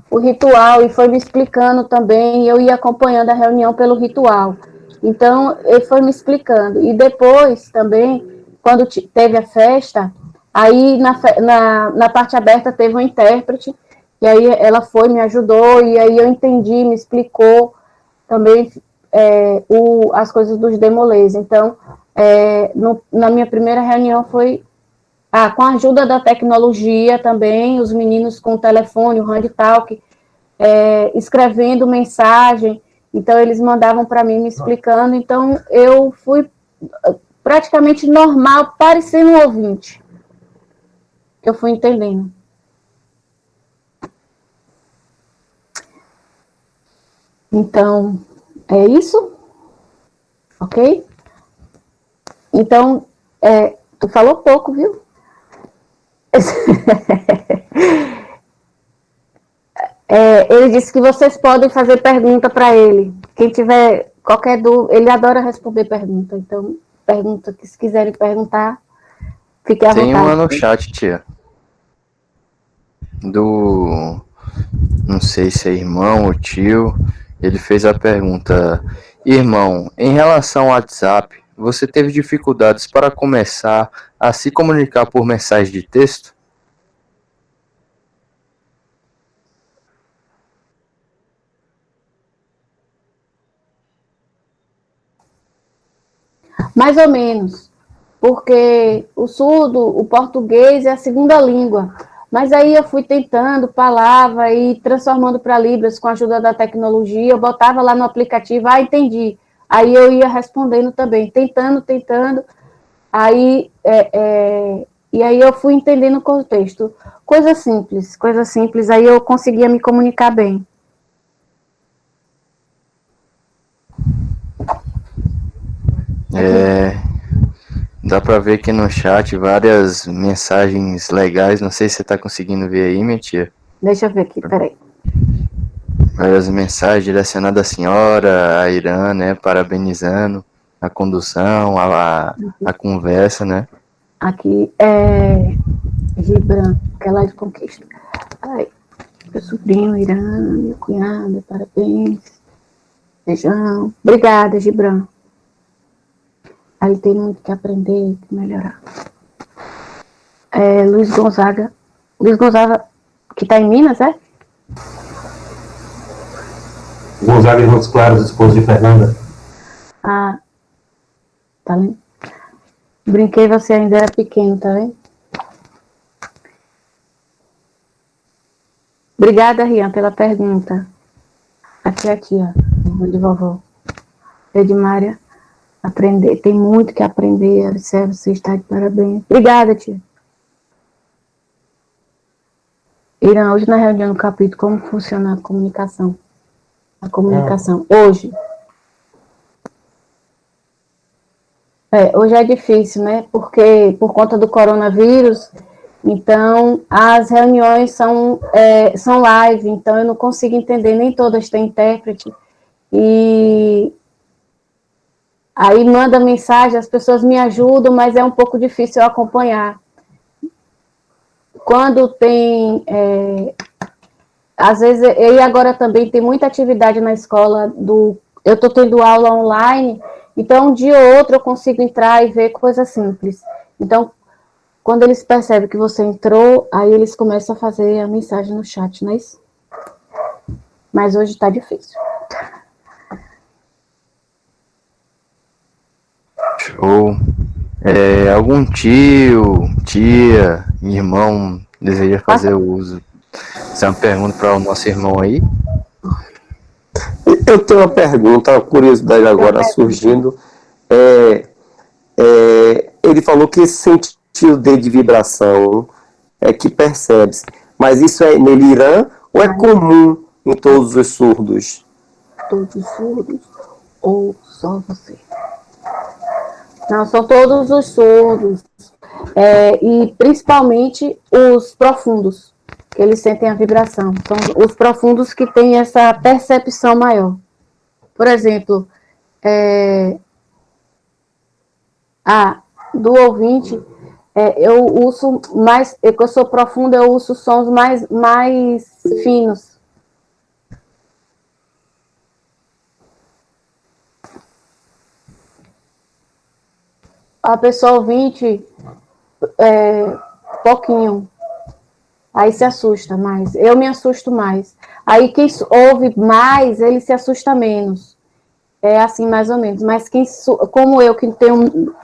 O ritual, e foi me explicando também, eu ia acompanhando a reunião pelo ritual. Então ele foi me explicando. E depois também, quando teve a festa, aí na parte aberta teve um intérprete, e aí ela foi, me ajudou, e aí eu entendi, me explicou também as coisas dos Demolês. Então, na minha primeira reunião foi com a ajuda da tecnologia também, os meninos com o telefone, o handtalk, escrevendo mensagem, então eles mandavam para mim me explicando, então eu fui praticamente normal, parecendo um ouvinte. Eu fui entendendo. Então, é isso? Ok? Então, tu falou pouco, viu? Ele disse que vocês podem fazer pergunta para ele. Quem tiver qualquer dúvida, ele adora responder pergunta. Então, pergunta que se quiserem perguntar, fiquem à vontade. Tem uma no chat, tia. Não sei se é irmão ou tio. Ele fez a pergunta: irmão, em relação ao WhatsApp, você teve dificuldades para começar a se comunicar por mensagem de texto? Mais ou menos, porque o surdo, o português é a segunda língua, mas aí eu fui tentando palavra e transformando para Libras com a ajuda da tecnologia, eu botava lá no aplicativo, entendi, aí eu ia respondendo também, tentando, aí, e aí eu fui entendendo o contexto, coisa simples, aí eu conseguia me comunicar bem. Dá para ver aqui no chat várias mensagens legais. Não sei se você tá conseguindo ver aí, minha tia. Deixa eu ver aqui, peraí. Várias mensagens direcionadas à senhora, a Irã, né? Parabenizando a condução, a conversa, né? Aqui é Gibran, aquela de conquista. Ai, meu sobrinho, Irã, minha cunhada, parabéns. Beijão. Obrigada, Gibran. Aí tem muito que aprender, que melhorar. Luiz Gonzaga, que está em Minas, é? Gonzaga de Montes Claros, esposo de Fernanda. Tá vendo? Brinquei, você ainda era pequeno, tá vendo? Obrigada, Rian, pela pergunta. Aqui, ó, de vovó. Edmária. Aprender, tem muito que aprender, Alice, você está de parabéns. Obrigada, tia. Irã, hoje na reunião do capítulo, como funciona a comunicação? A comunicação, hoje. Hoje é difícil, né? Porque por conta do coronavírus, então as reuniões são live, então eu não consigo entender, nem todas têm intérprete. E aí manda mensagem, as pessoas me ajudam, mas é um pouco difícil eu acompanhar. Quando tem, às vezes, e agora também tem muita atividade na escola, eu estou tendo aula online, então um dia ou outro eu consigo entrar e ver coisas simples. Então, quando eles percebem que você entrou, aí eles começam a fazer a mensagem no chat, não é isso? Mas hoje está difícil. Show. Algum tio, tia, irmão deseja fazer o uso? Essa é uma pergunta para o nosso irmão aí. Eu tenho uma pergunta, uma curiosidade agora surgindo. Ele falou que sentiu o dedo de vibração é que percebe-se. Mas isso é nele Irã ou é comum em todos os surdos? Todos os surdos ou só você? Não, são todos os surdos. E principalmente os profundos, que eles sentem a vibração. São os profundos que têm essa percepção maior. Por exemplo, do ouvinte, eu uso mais, eu sou profunda, eu uso sons mais finos. A pessoa ouvinte, pouquinho. Aí se assusta mais. Eu me assusto mais. Aí quem ouve mais, ele se assusta menos. É assim, mais ou menos. Mas como eu, que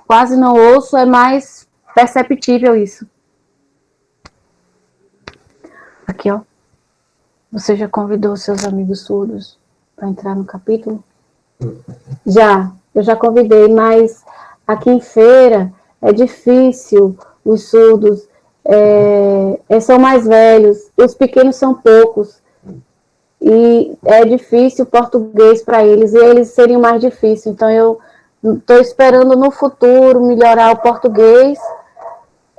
quase não ouço, é mais perceptível isso. Aqui, ó. Você já convidou seus amigos surdos para entrar no capítulo? Eu já convidei, mas aqui em Feira é difícil, os surdos são mais velhos, os pequenos são poucos, e é difícil o português para eles, e eles seriam mais difíceis. Então eu estou esperando no futuro melhorar o português,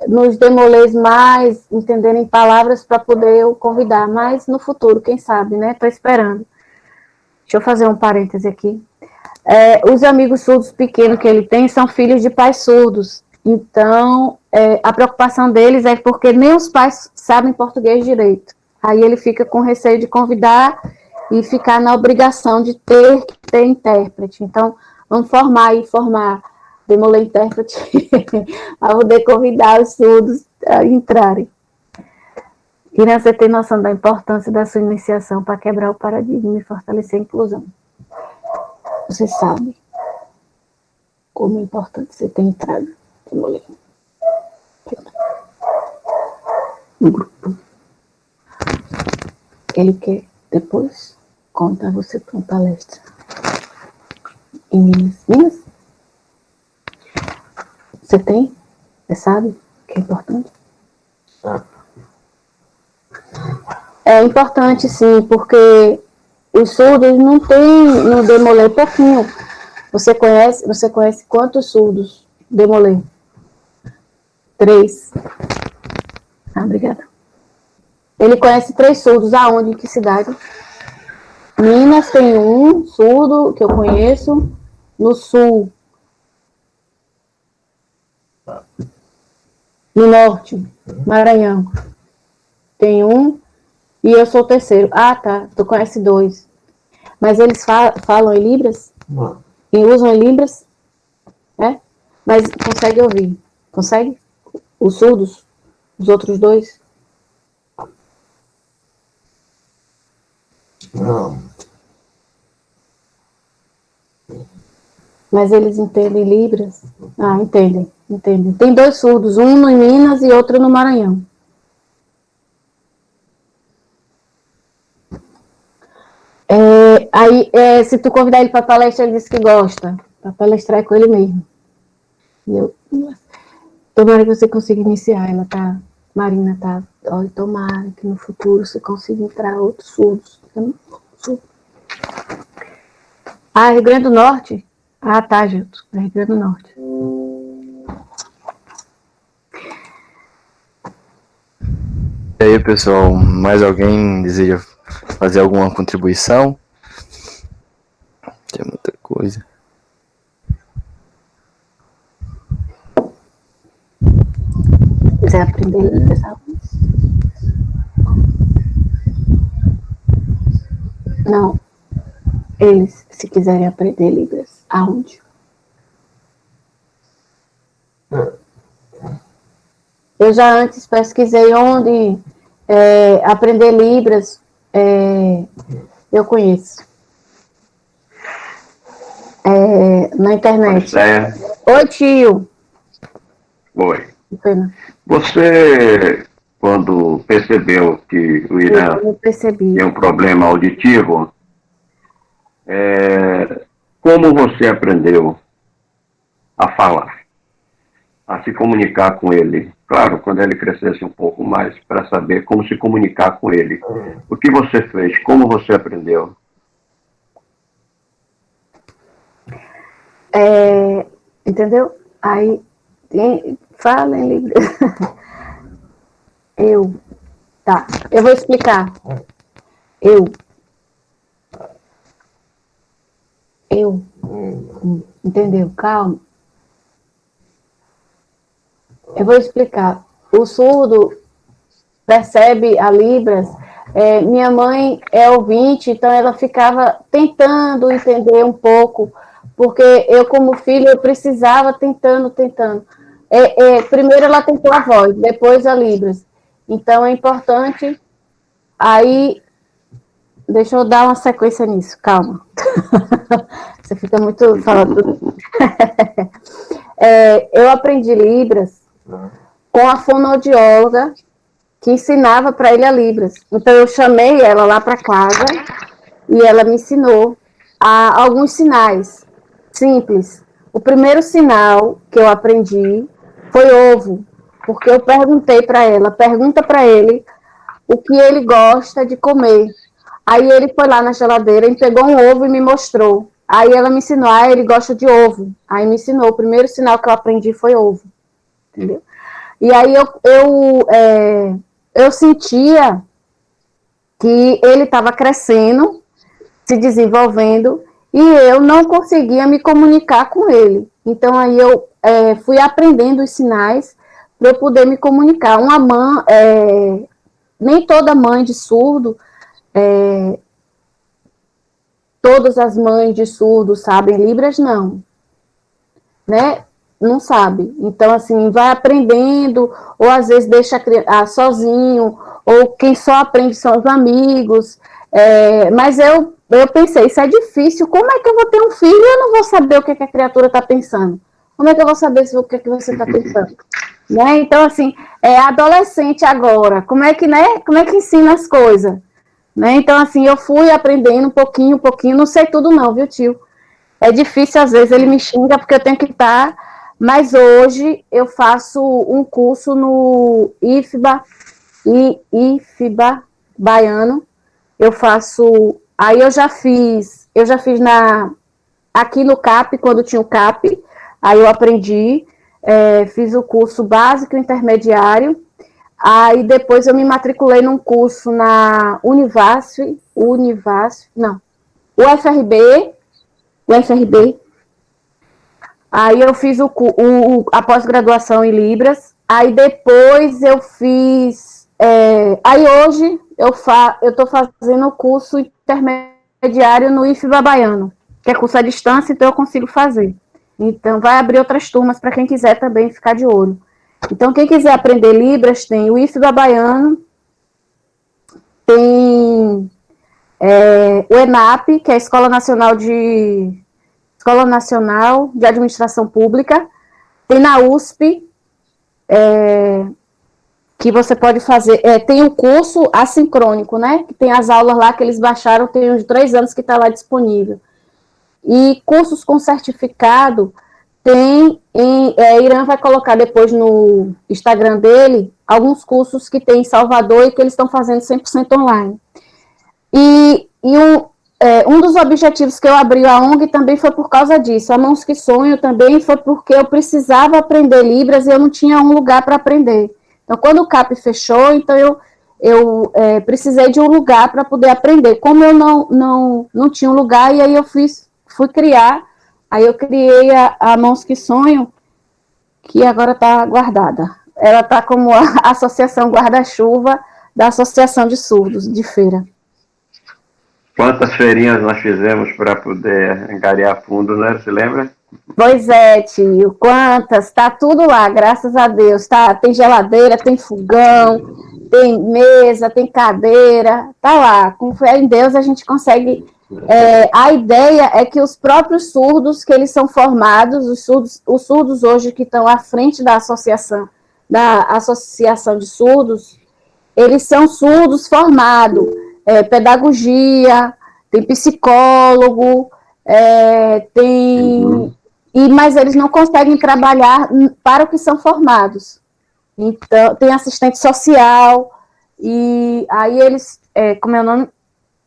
nos demolês mais, entenderem palavras para poder eu convidar, mas no futuro, quem sabe, né? Estou esperando. Deixa eu fazer um parêntese aqui. Os amigos surdos pequenos que ele tem são filhos de pais surdos. Então, a preocupação deles é porque nem os pais sabem português direito. Aí ele fica com receio de convidar e ficar na obrigação de ter que ter intérprete. Então, vamos formar demolê intérprete para poder convidar os surdos a entrarem. Irã, você tem noção da importância da sua iniciação para quebrar o paradigma e fortalecer a inclusão. Você sabe como é importante você ter entrado no grupo. Ele quer depois contar você para uma palestra em Minas. Você tem? Você sabe que é importante? É importante, sim, porque os surdos não tem no demolê pouquinho. Você conhece quantos surdos demolê? 3. Obrigada. Ele conhece 3 surdos. Aonde? Em que cidade? Minas tem um surdo que eu conheço. No sul. No norte. Maranhão. Tem um. E eu sou o terceiro. Ah, tá. Tu conhece 2. Mas eles falam em Libras? Não. E usam em Libras? Mas consegue ouvir? Consegue? Os surdos? Os outros 2? Não. Mas eles entendem Libras? Entendem. Tem 2 surdos, um em Minas e outro no Maranhão. Se tu convidar ele para palestra, ele diz que gosta. para palestrar com ele mesmo. E eu, tomara que você consiga iniciar. Ela tá, Marina tá, olha, tomara que no futuro você consiga entrar outros surdos. Ah, Rio Grande do Norte? Ah, tá, Gilton, é Rio Grande do Norte. E aí, pessoal, mais alguém deseja fazer alguma contribuição? Tem muita coisa. Quiser aprender Libras, não. Eles, se quiserem aprender Libras, aonde? Eu já antes pesquisei onde aprender Libras, eu conheço. Na internet. Oi, tio. Oi. Que pena. Você, quando percebeu que o Irã Eu percebi. tem um problema auditivo, como você aprendeu a falar, a se comunicar com ele? Claro, quando ele crescesse um pouco mais, para saber como se comunicar com ele. O que você fez? Como você aprendeu? Entendeu? Aí, fala em Libras. Tá, eu vou explicar. Entendeu? Calma. Eu vou explicar. O surdo percebe a Libras. Minha mãe é ouvinte, então ela ficava tentando entender um pouco, porque eu, como filho, eu precisava tentando. Primeiro ela tentou a voz, depois a Libras. Então é importante. Aí, deixa eu dar uma sequência nisso, calma. Você fica muito falando. Eu aprendi Libras com a fonoaudióloga que ensinava para ele a Libras. Então eu chamei ela lá para casa e ela me ensinou alguns sinais simples. O primeiro sinal que eu aprendi foi ovo, porque eu perguntei para ela, pergunta para ele o que ele gosta de comer. Aí ele foi lá na geladeira e pegou um ovo e me mostrou. Aí ela me ensinou, ele gosta de ovo. Aí me ensinou, o primeiro sinal que eu aprendi foi ovo. Entendeu? E aí eu sentia que ele estava crescendo, se desenvolvendo, e eu não conseguia me comunicar com ele. Então aí eu fui aprendendo os sinais para eu poder me comunicar. Nem toda mãe de surdo, todas as mães de surdo sabem Libras, não. Né? Não sabe. Então, assim, vai aprendendo, ou às vezes deixa sozinho, ou quem só aprende são os amigos. Mas eu pensei, isso é difícil, como é que eu vou ter um filho e eu não vou saber o que a criatura está pensando? Como é que eu vou saber o que você está pensando? Né? Então, assim, adolescente agora, como é que ensina as coisas? Né? Então, assim, eu fui aprendendo um pouquinho, não sei tudo não, viu, tio? É difícil, às vezes, ele me xinga porque eu tenho que estar, mas hoje eu faço um curso no IFBA Baiano, aí eu já fiz aqui no CAP, quando tinha o CAP, aí eu aprendi, fiz o curso básico e intermediário, aí depois eu me matriculei num curso na UFRB, aí eu fiz a pós-graduação em Libras, aí depois eu fiz, aí hoje eu estou fazendo o curso intermediário no IFBA Baiano, que é curso à distância, então eu consigo fazer. Então vai abrir outras turmas para quem quiser também ficar de olho. Então quem quiser aprender Libras tem o IFBA Baiano, tem o ENAP, que é a Escola Nacional de Administração Pública, tem na USP, que você pode fazer, tem o curso assincrônico, né, que tem as aulas lá que eles baixaram, tem uns 3 anos que está lá disponível. E cursos com certificado tem, Irã vai colocar depois no Instagram dele alguns cursos que tem em Salvador e que eles estão fazendo 100% online. E um dos objetivos que eu abri a ONG também foi por causa disso. A Mãos que Sonho também foi porque eu precisava aprender Libras e eu não tinha um lugar para aprender. Então, quando o CAP fechou, então eu precisei de um lugar para poder aprender. Como eu não tinha um lugar, e aí eu fui criar, aí eu criei a Mãos que Sonho, que agora está guardada. Ela está como a Associação Guarda-Chuva da Associação de Surdos, de Feira. Quantas feirinhas nós fizemos para poder angariar fundos, né? Se lembra? Pois é, tio, quantas, tá tudo lá, graças a Deus, tá? Tem geladeira, tem fogão, tem mesa, tem cadeira, tá lá. Com fé em Deus a gente consegue. A ideia é que os próprios surdos, que eles são formados, os surdos hoje que estão à frente da associação de surdos, eles são surdos formados, pedagogia, tem psicólogo, mas eles não conseguem trabalhar para o que são formados. Então, tem assistente social, e aí eles, como é o nome?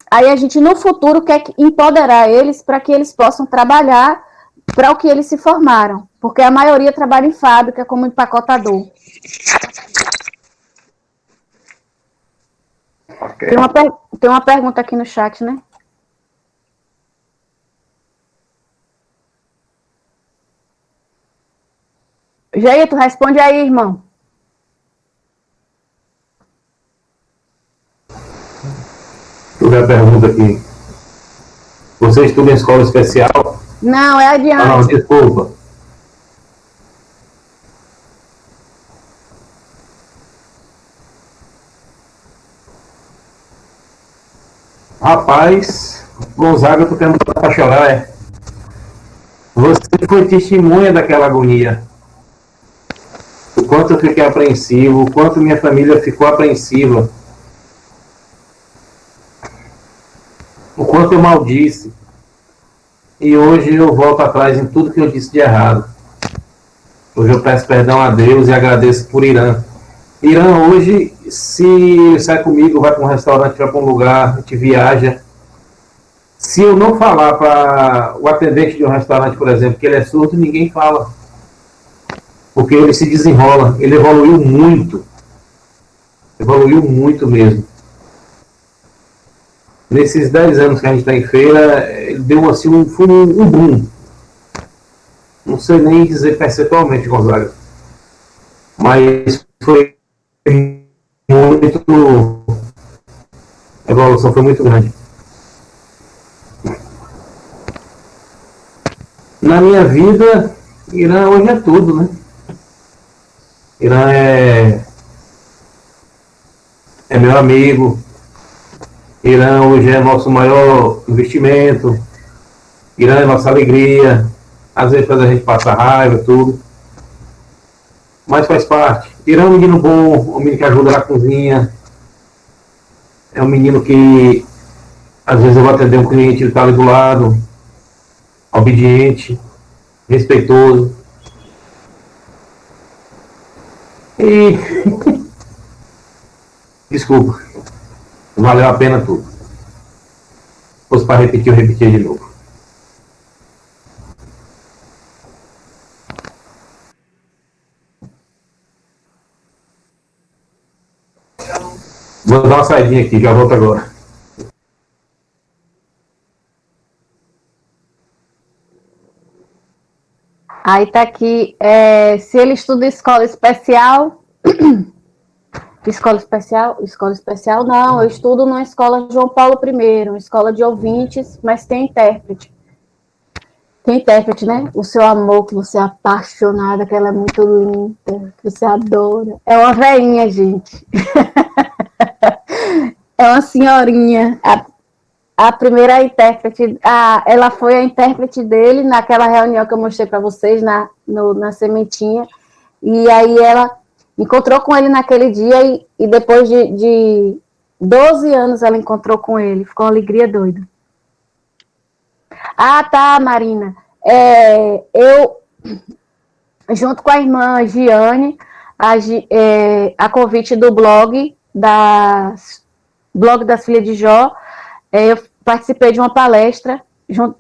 Aí a gente, no futuro, quer empoderar eles para que eles possam trabalhar para o que eles se formaram, porque a maioria trabalha em fábrica como empacotador. Okay. Tem uma pergunta aqui no chat, né? Jair, tu responde aí, irmão. Deixa eu ver a pergunta aqui. Você estuda em escola especial? Não, é adiante. Ah, não, desculpa. Rapaz, Gonzaga, eu tô tendo pra chorar, Você foi testemunha daquela agonia. O quanto eu fiquei apreensivo, o quanto minha família ficou apreensiva. O quanto eu maldisse. E hoje eu volto atrás em tudo que eu disse de errado. Hoje eu peço perdão a Deus e agradeço por Irã. Irã hoje, se ele sai comigo, vai para um restaurante, vai para um lugar, a gente viaja. Se eu não falar para o atendente de um restaurante, por exemplo, que ele é surdo, ninguém fala. Porque ele se desenrola. Ele evoluiu muito. Evoluiu muito mesmo. Nesses 10 anos que a gente está em feira, ele deu assim um boom. Não sei nem dizer percentualmente, Gonzaga. Mas foi muito. A evolução foi muito grande. Na minha vida, Irã hoje é tudo, né? Irã é meu amigo. Irã hoje é nosso maior investimento. Irã é nossa alegria. Às vezes faz a gente passar raiva, tudo. Mas faz parte. Irã é um menino bom, um menino que ajuda na cozinha. É um menino que, às vezes eu vou atender um cliente, ele está ali do lado. Obediente, respeitoso. E desculpa, valeu a pena tudo. Se fosse para repetir, eu repetia de novo. Vou dar uma saidinha aqui, já volto agora. Aí tá aqui, se ele estuda escola especial, escola especial não, eu estudo numa escola João Paulo I, uma escola de ouvintes, mas tem intérprete. Tem intérprete, né? O seu amor, que você é apaixonada, que ela é muito linda, que você adora. É uma velhinha, gente. É uma senhorinha. A primeira intérprete, ela foi a intérprete dele naquela reunião que eu mostrei para vocês na sementinha, e aí ela encontrou com ele naquele dia, e depois de 12 anos ela encontrou com ele, ficou uma alegria doida. Ah, tá, Marina. Eu, junto com a irmã Giane, a convite do blog das Filhas de Jó, eu participei de uma palestra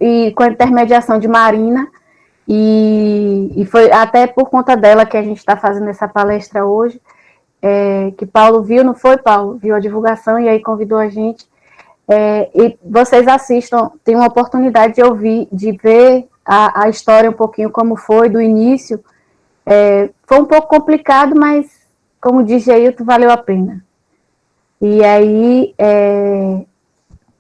e com a intermediação de Marina, e foi até por conta dela que a gente está fazendo essa palestra hoje, que Paulo viu, não foi, Paulo? Viu a divulgação e aí convidou a gente. E vocês assistam, tem uma oportunidade de ouvir, de ver a história um pouquinho como foi, do início. Foi um pouco complicado, mas, como diz Geilton, valeu a pena. E aí,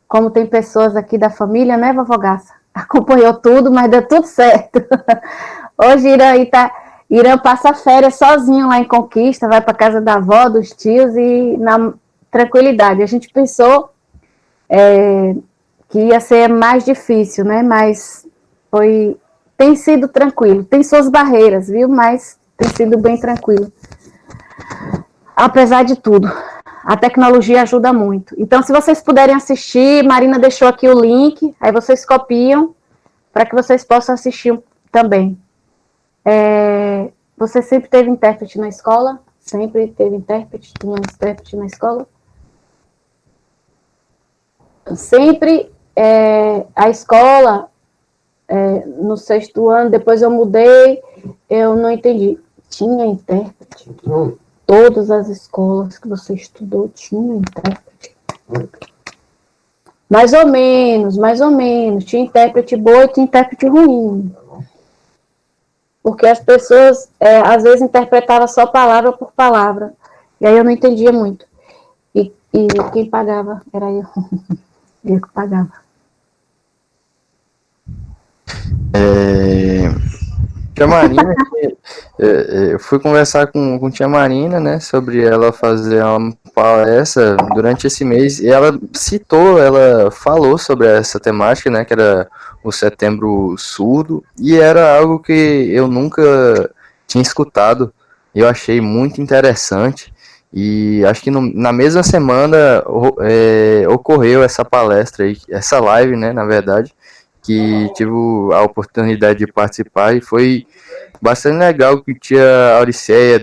como tem pessoas aqui da família, né, vovó Gaça? Acompanhou tudo, mas deu tudo certo. Hoje Irã passa férias sozinho lá em Conquista, vai para casa da avó, dos tios e na tranquilidade. A gente pensou que ia ser mais difícil, né? Mas tem sido tranquilo. Tem suas barreiras, viu? Mas tem sido bem tranquilo. Apesar de tudo, a tecnologia ajuda muito. Então, se vocês puderem assistir, Marina deixou aqui o link, aí vocês copiam para que vocês possam assistir também. Você sempre teve intérprete na escola? Sempre teve intérprete? Tinha um intérprete na escola? Sempre a escola, no 6º ano, depois eu mudei, eu não entendi. Tinha intérprete? Todas as escolas que você estudou tinham intérprete? Mais ou menos. Tinha intérprete bom e tinha intérprete ruim. Porque as pessoas, às vezes, interpretavam só palavra por palavra. E aí eu não entendia muito. E quem pagava era eu. Eu que pagava. Tia Marina, eu fui conversar com tia Marina, né, sobre ela fazer uma palestra durante esse mês, e ela falou sobre essa temática, né, que era o Setembro Surdo, e era algo que eu nunca tinha escutado, e eu achei muito interessante, e acho que na mesma semana ocorreu essa palestra aí, essa live, né, na verdade, que tive a oportunidade de participar e foi bastante legal que tia Auriceia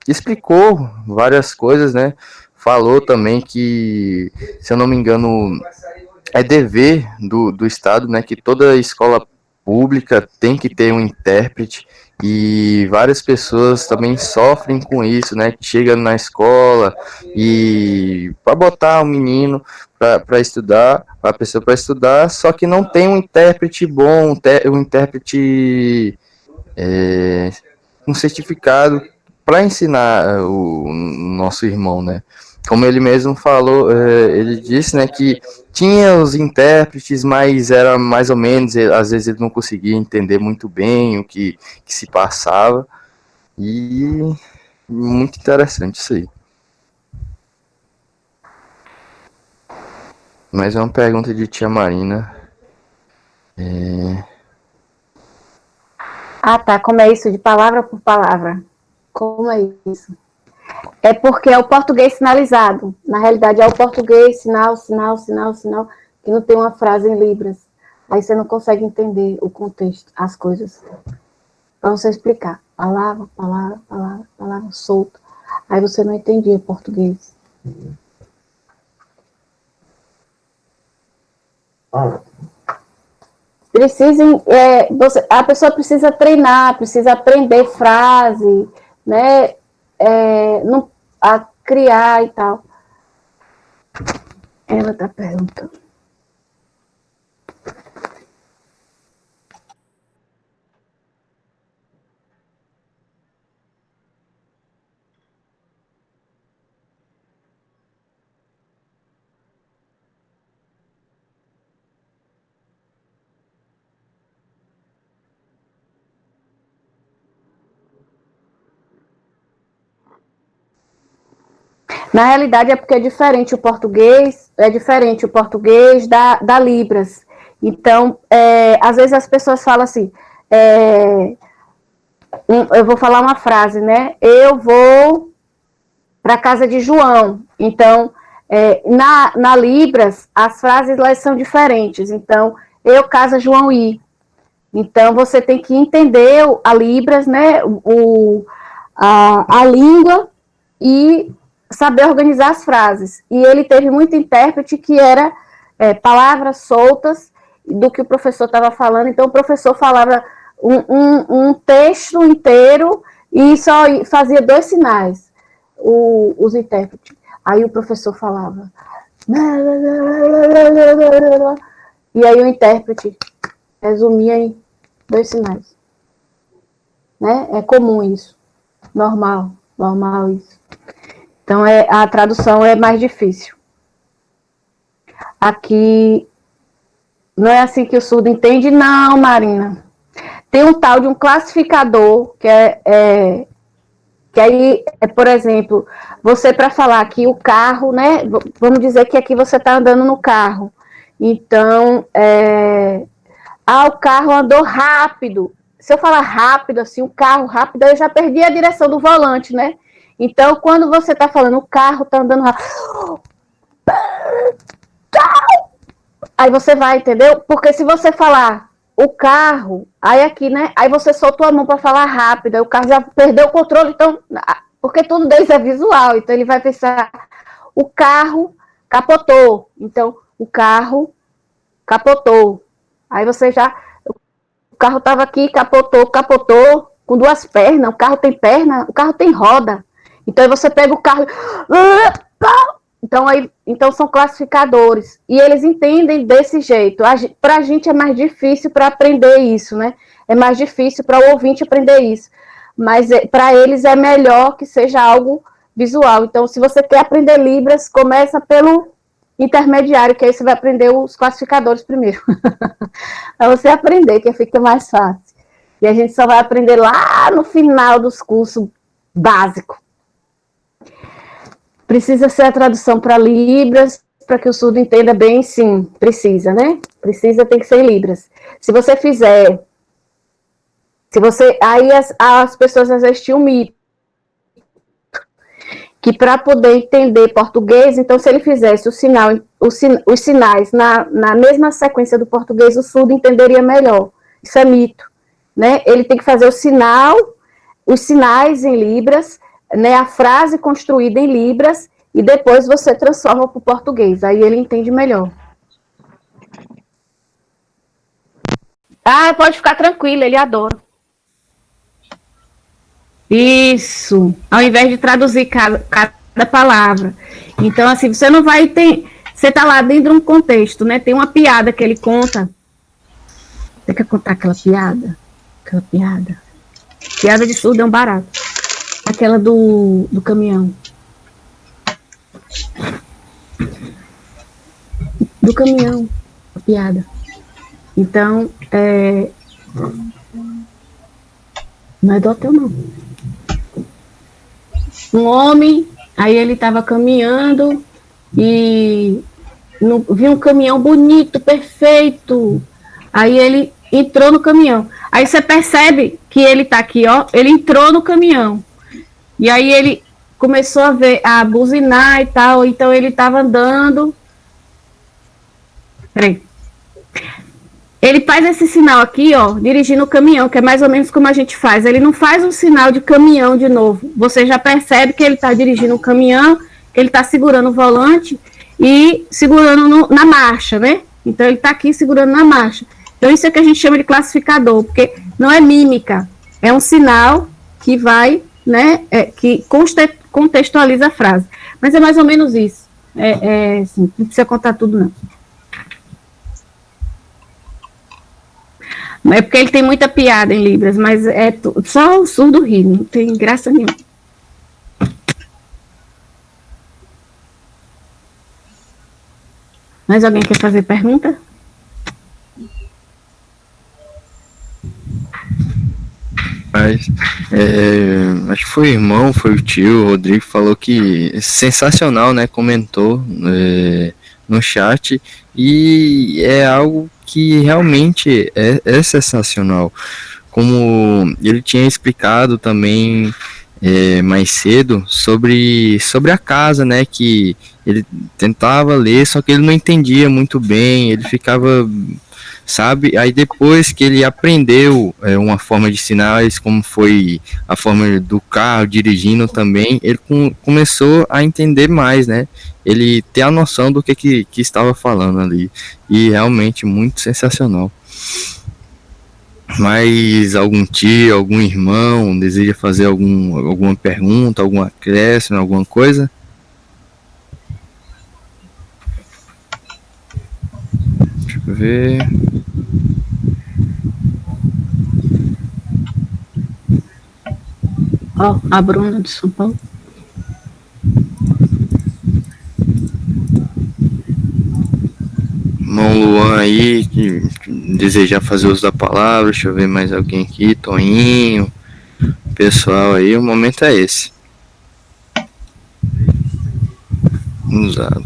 explicou várias coisas, né? Falou também que, se eu não me engano, é dever do Estado, né? Que toda escola pública tem que ter um intérprete e várias pessoas também sofrem com isso, né? Que chega na escola e para botar o menino para estudar, a pessoa para estudar, só que não tem um intérprete bom, um intérprete um certificado para ensinar o nosso irmão, né? Como ele mesmo falou, ele disse, né, que tinha os intérpretes, mas era mais ou menos, às vezes ele não conseguia entender muito bem o que se passava, e muito interessante isso aí. Mais uma pergunta de tia Marina. Ah, tá. Como é isso de palavra por palavra? Como é isso? É porque é o português sinalizado. Na realidade, é o português sinal, que não tem uma frase em libras. Aí você não consegue entender o contexto, as coisas. Para você explicar. Palavra, solta. Aí você não entendia português. A pessoa precisa treinar, precisa aprender frase, né? A criar e tal. Ela está perguntando. Na realidade, é porque é diferente o português da Libras. Então, às vezes as pessoas falam assim, eu vou falar uma frase, né? Eu vou para a casa de João. Então, Na Libras, as frases elas são diferentes. Então, eu, casa, João, ir. Então, você tem que entender a Libras, né, a língua e saber organizar as frases. E ele teve muito intérprete que era palavras soltas do que o professor estava falando. Então, o professor falava um texto inteiro e só fazia 2 sinais, os intérpretes. Aí o professor falava. E aí o intérprete resumia em 2 sinais. Né? É comum isso. Normal isso. Então, a tradução é mais difícil. Aqui, não é assim que o surdo entende? Não, Marina. Tem um tal de um classificador, que aí, por exemplo, você para falar que o carro, né? Vamos dizer que aqui você está andando no carro. Então, o carro andou rápido. Se eu falar rápido, assim, o carro rápido, eu já perdi a direção do volante, né? Então, quando você está falando, o carro está andando rápido, aí você vai, entendeu? Porque se você falar o carro, aí aqui, né? Aí você soltou a mão para falar rápido, aí o carro já perdeu o controle, então, porque tudo deles é visual, então ele vai pensar, o carro capotou, então, o carro capotou. Aí você já, o carro estava aqui, capotou, com 2 pernas, o carro tem perna, o carro tem roda. Então, aí você pega o carro, então são classificadores, e eles entendem desse jeito. Para a gente é mais difícil para aprender isso, né? É mais difícil para o ouvinte aprender isso, mas para eles é melhor que seja algo visual. Então, se você quer aprender Libras, começa pelo intermediário, que aí você vai aprender os classificadores primeiro. Para você aprender, que fica mais fácil. E a gente só vai aprender lá no final dos cursos básicos. Precisa ser a tradução para Libras, para que o surdo entenda bem? Sim, precisa, né? Tem que ser em Libras. Se você fizer... Aí as pessoas às vezes tinham um mito, que para poder entender português, então se ele fizesse os sinais na mesma sequência do português, o surdo entenderia melhor. Isso é mito, né? Ele tem que fazer os sinais em Libras, né, a frase construída em Libras, e depois você transforma para o português, aí ele entende melhor. Pode ficar tranquilo, ele adora. Isso, ao invés de traduzir cada palavra. Então, assim, você não vai ter... Você está lá dentro de um contexto, né? Tem uma piada que ele conta. Você quer contar aquela piada? Piada de surdo é um barato. Aquela do caminhão. Do caminhão, a piada. Então, não é do hotel, não. Um homem, aí ele estava caminhando e viu um caminhão bonito, perfeito. Aí ele entrou no caminhão. Aí você percebe que ele está aqui, ó. Ele entrou no caminhão. E aí ele começou a buzinar e tal. Então ele estava andando. Peraí. Ele faz esse sinal aqui, ó, dirigindo o caminhão, que é mais ou menos como a gente faz. Ele não faz um sinal de caminhão de novo. Você já percebe que ele está dirigindo o caminhão, que ele está segurando o volante e segurando na marcha, né? Então, ele está aqui segurando na marcha. Então, isso é que a gente chama de classificador, porque não é mímica. É um sinal que vai, né, que contextualiza a frase. Mas é mais ou menos isso. Assim, não precisa contar tudo, não. É porque ele tem muita piada em Libras, mas só o surdo ri, não tem graça nenhuma. Mais alguém quer fazer pergunta? Mas, acho que foi o irmão, foi o tio, o Rodrigo, falou que sensacional, né? Comentou no chat, e é algo que realmente é sensacional. Como ele tinha explicado também, mais cedo sobre a casa, né? Que ele tentava ler, só que ele não entendia muito bem, ele ficava, sabe? Aí depois que ele aprendeu uma forma de sinais, como foi a forma do carro dirigindo também, ele começou a entender mais, né? Ele ter a noção do que estava falando ali. E realmente muito sensacional. Mas algum tio, algum irmão deseja fazer alguma pergunta, algum acréscimo, alguma coisa? Deixa eu ver. Ó, a Bruna de São Paulo. Irmão Luan aí, que deseja fazer uso da palavra. Deixa eu ver mais alguém aqui. Toninho. Pessoal aí, o momento é esse. Usado.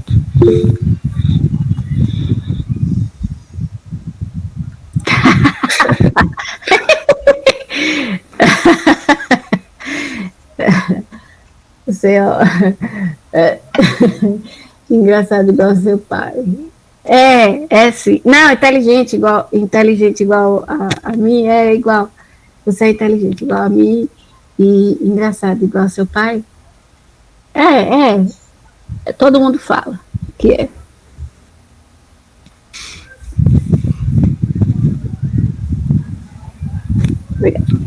Você, ó, engraçado igual seu pai. É sim. Não, inteligente igual a mim, é igual. Você é inteligente igual a mim e engraçado igual seu pai. Todo mundo fala que é. Obrigada.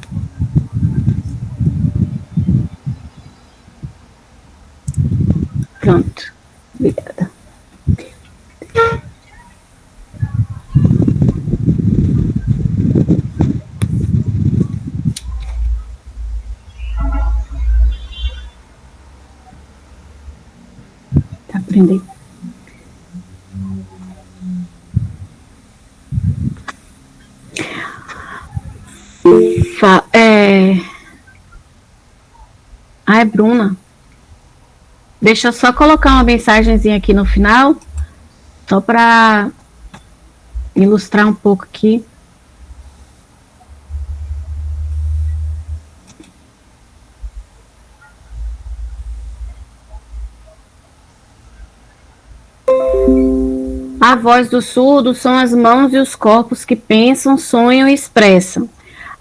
Pronto. Obrigada. Tá aprendendo. Ai, Bruna. Deixa eu só colocar uma mensagenzinha aqui no final, só para ilustrar um pouco aqui. A voz do surdo são as mãos e os corpos que pensam, sonham e expressam.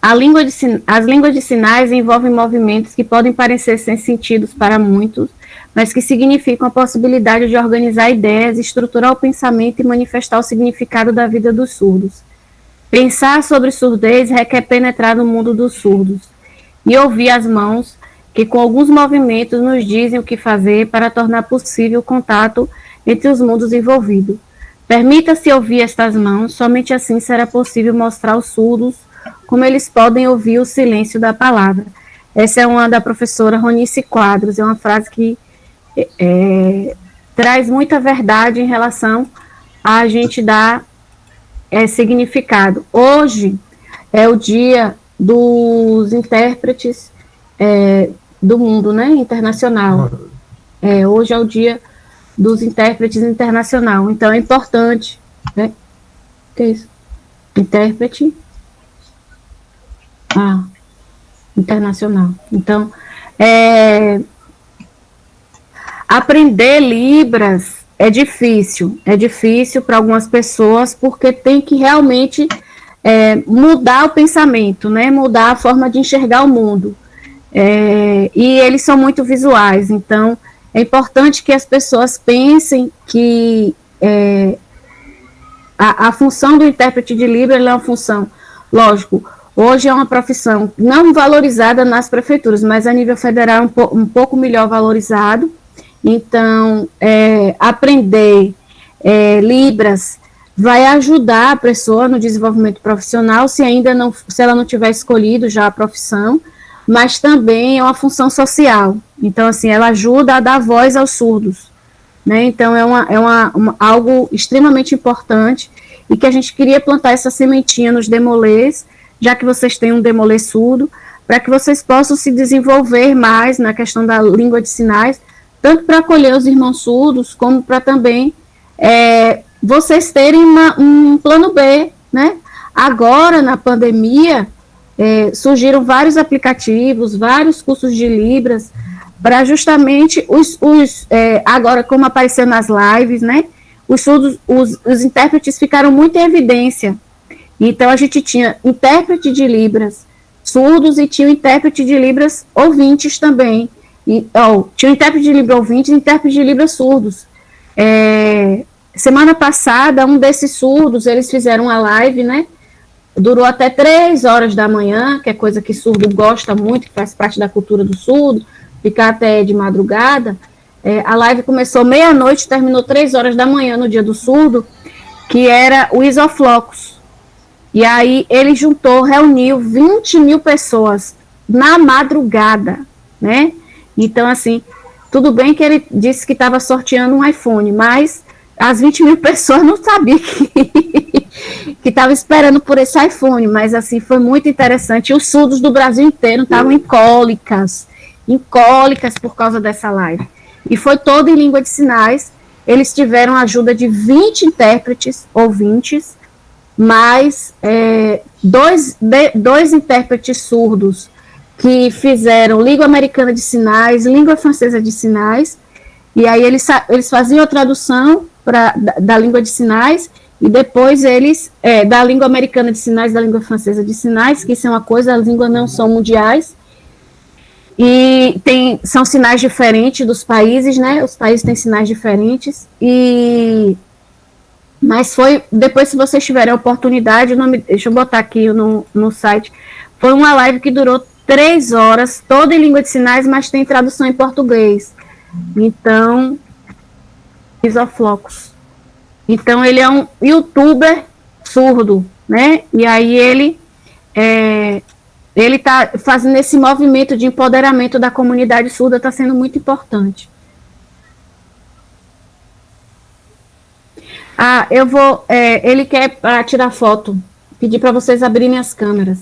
As línguas de sinais envolvem movimentos que podem parecer sem sentidos para muitos, mas que significam a possibilidade de organizar ideias, estruturar o pensamento e manifestar o significado da vida dos surdos. Pensar sobre surdez requer penetrar no mundo dos surdos e ouvir as mãos, que com alguns movimentos nos dizem o que fazer para tornar possível o contato entre os mundos envolvidos. Permita-se ouvir estas mãos, somente assim será possível mostrar aos surdos como eles podem ouvir o silêncio da palavra. Essa é uma da professora Ronice Quadros, é uma frase que traz muita verdade em relação a gente dar significado. Hoje é o dia dos intérpretes do mundo, né, internacional. Hoje é o dia dos intérpretes internacional. Então é importante, né? O que é isso? Intérprete internacional. Então, aprender Libras é difícil para algumas pessoas, porque tem que realmente mudar o pensamento, né? Mudar a forma de enxergar o mundo. E eles são muito visuais, então é importante que as pessoas pensem que a função do intérprete de Libras é uma função, lógico, hoje é uma profissão não valorizada nas prefeituras, mas a nível federal é um pouco melhor valorizado. Então, aprender Libras vai ajudar a pessoa no desenvolvimento profissional, se ela não tiver escolhido já a profissão, mas também é uma função social. Então, assim, ela ajuda a dar voz aos surdos, né? Então, algo extremamente importante e que a gente queria plantar essa sementinha nos demolês, já que vocês têm um demolê surdo, para que vocês possam se desenvolver mais na questão da língua de sinais, tanto para acolher os irmãos surdos, como para também vocês terem um plano B, né? Agora, na pandemia, surgiram vários aplicativos, vários cursos de Libras, para justamente agora, como apareceu nas lives, né? Os intérpretes ficaram muito em evidência. Então, a gente tinha intérprete de Libras surdos e tinha o intérprete de Libras ouvintes também. Tinha o intérprete de Libras ouvintes e intérprete de Libras surdos. Semana passada, um desses surdos, eles fizeram uma live, né? Durou até 3 horas da manhã, que é coisa que surdo gosta muito, que faz parte da cultura do surdo, ficar até de madrugada. A live começou meia-noite, terminou 3 horas da manhã no dia do surdo, que era o Isoflocos. E aí ele reuniu 20 mil pessoas na madrugada, né? Então, assim, tudo bem que ele disse que estava sorteando um iPhone, mas as 20 mil pessoas não sabiam que estava esperando por esse iPhone, mas assim, foi muito interessante. E os surdos do Brasil inteiro estavam em cólicas por causa dessa live. E foi todo em língua de sinais. Eles tiveram a ajuda de 20 intérpretes ouvintes, mais dois intérpretes surdos que fizeram língua americana de sinais, língua francesa de sinais, e aí eles faziam a tradução da língua de sinais, e depois eles, da língua americana de sinais, da língua francesa de sinais, que isso é uma coisa, as línguas não são mundiais, e são sinais diferentes dos países, né? Os países têm sinais diferentes, mas depois, se vocês tiverem a oportunidade, deixa eu botar aqui no site, foi uma live que durou 3 horas, toda em língua de sinais, mas tem tradução em português. Então, Isoflocos. Então, ele é um youtuber surdo, né? E aí ele está fazendo esse movimento de empoderamento da comunidade surda, está sendo muito importante. Ele quer para tirar foto, pedir para vocês abrirem as câmeras.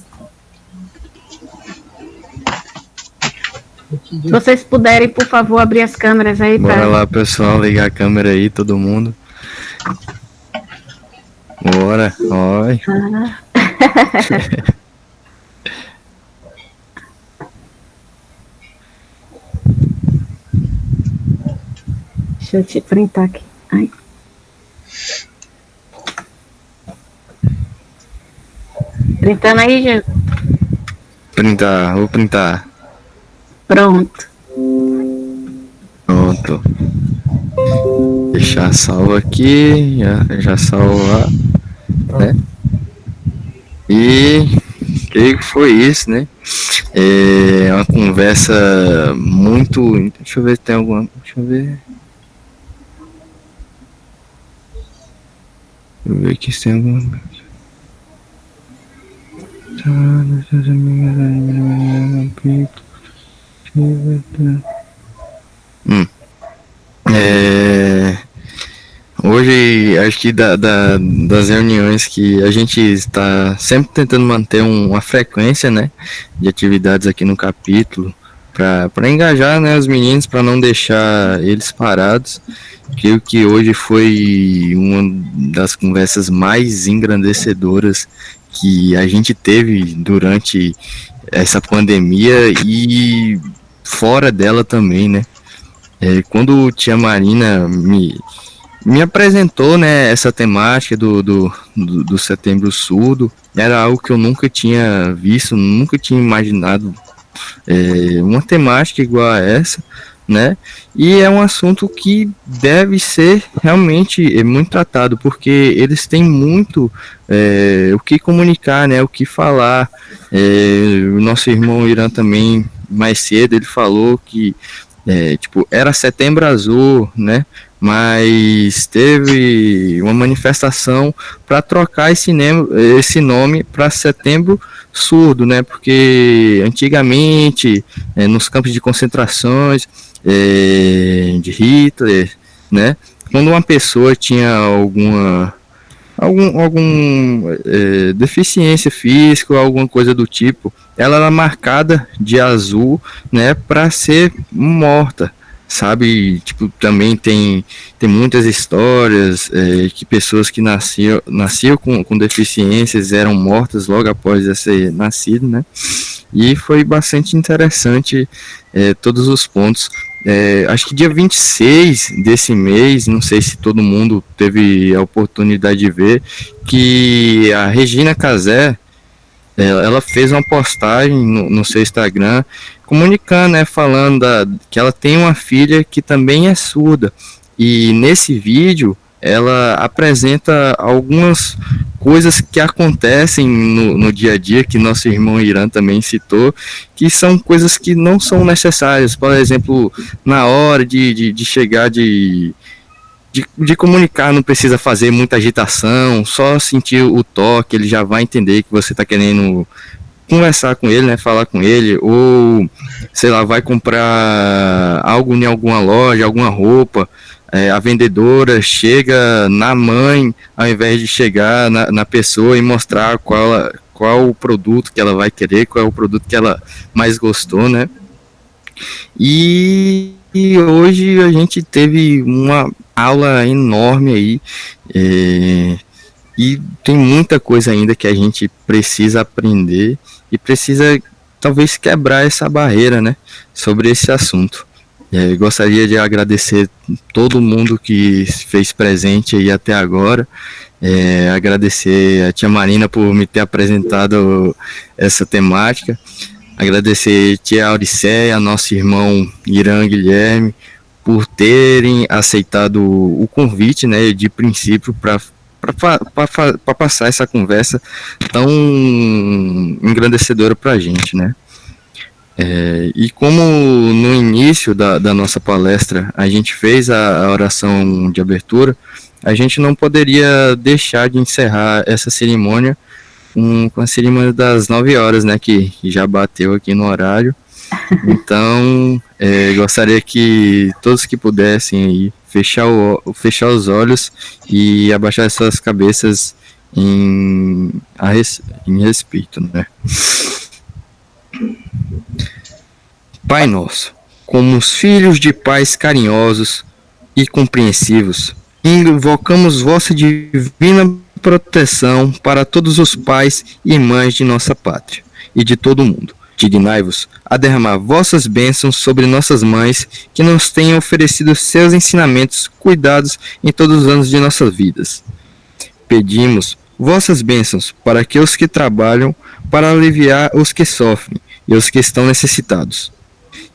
Se vocês puderem, por favor, abrir as câmeras aí. Bora lá, pessoal, ligar a câmera aí, todo mundo. Bora, oi. Deixa eu te printar aqui. Ai. Printando aí, gente. Vou printar. Pronto. Deixar salvo aqui, já salvar, né? E creio que foi isso, né? É uma conversa muito. Deixa eu ver se tem alguma. Deixa eu ver aqui se tem alguma. Hoje, acho que das reuniões que a gente está sempre tentando manter uma frequência, né, de atividades aqui no capítulo, para engajar, né, os meninos, para não deixar eles parados. Creio que hoje foi uma das conversas mais engrandecedoras que a gente teve durante essa pandemia e fora dela também, né? Quando tia Marina me apresentou, né, essa temática do Setembro Surdo, era algo que eu nunca tinha visto, nunca tinha imaginado uma temática igual a essa, né? E é um assunto que deve ser realmente muito tratado, porque eles têm muito o que comunicar, né? O que falar. O nosso irmão Irã também, mais cedo, ele falou que era Setembro Azul, né? Mas teve uma manifestação para trocar esse nome para Setembro Surdo, né? Porque antigamente, nos campos de concentrações de Hitler, né? Quando uma pessoa tinha alguma deficiência física ou alguma coisa do tipo, ela era marcada de azul, né? Para ser morta, sabe? Tipo, também tem muitas histórias que pessoas que nasciam com deficiências eram mortas logo após ser nascido, né? E foi bastante interessante todos os pontos. Acho que dia 26 desse mês, não sei se todo mundo teve a oportunidade de ver, que a Regina Casé, ela fez uma postagem no seu Instagram comunicando, né, falando que ela tem uma filha que também é surda. E nesse vídeo ela apresenta algumas coisas que acontecem no dia a dia, que nosso irmão Irã também citou, que são coisas que não são necessárias. Por exemplo, na hora de chegar de comunicar, não precisa fazer muita agitação, só sentir o toque, ele já vai entender que você está querendo conversar com ele, né, falar com ele, ou, sei lá, vai comprar algo em alguma loja, alguma roupa, a vendedora chega na mãe, ao invés de chegar na pessoa e mostrar qual o produto que ela vai querer, qual é o produto que ela mais gostou, né. E hoje a gente teve uma aula enorme aí, e tem muita coisa ainda que a gente precisa aprender e precisa talvez quebrar essa barreira, né, sobre esse assunto. Gostaria de agradecer todo mundo que fez presente aí até agora, agradecer a tia Marina por me ter apresentado essa temática, agradecer a tia Auricéia, nosso irmão Irã Guilherme, por terem aceitado o convite, né, de princípio, para passar essa conversa tão engrandecedora para a gente, né. E como no início da nossa palestra a gente fez a oração de abertura, a gente não poderia deixar de encerrar essa cerimônia com a cerimônia das 9 horas, né, que já bateu aqui no horário. Então, gostaria que todos que pudessem aí fechar os olhos e abaixar suas cabeças em respeito, né? Pai nosso, como os filhos de pais carinhosos e compreensivos, invocamos vossa divina proteção para todos os pais e mães de nossa pátria e de todo o mundo. Dignai-vos a derramar vossas bênçãos sobre nossas mães, que nos tenham oferecido seus ensinamentos, cuidados em todos os anos de nossas vidas. Pedimos vossas bênçãos para que os que trabalham, para aliviar os que sofrem e os que estão necessitados.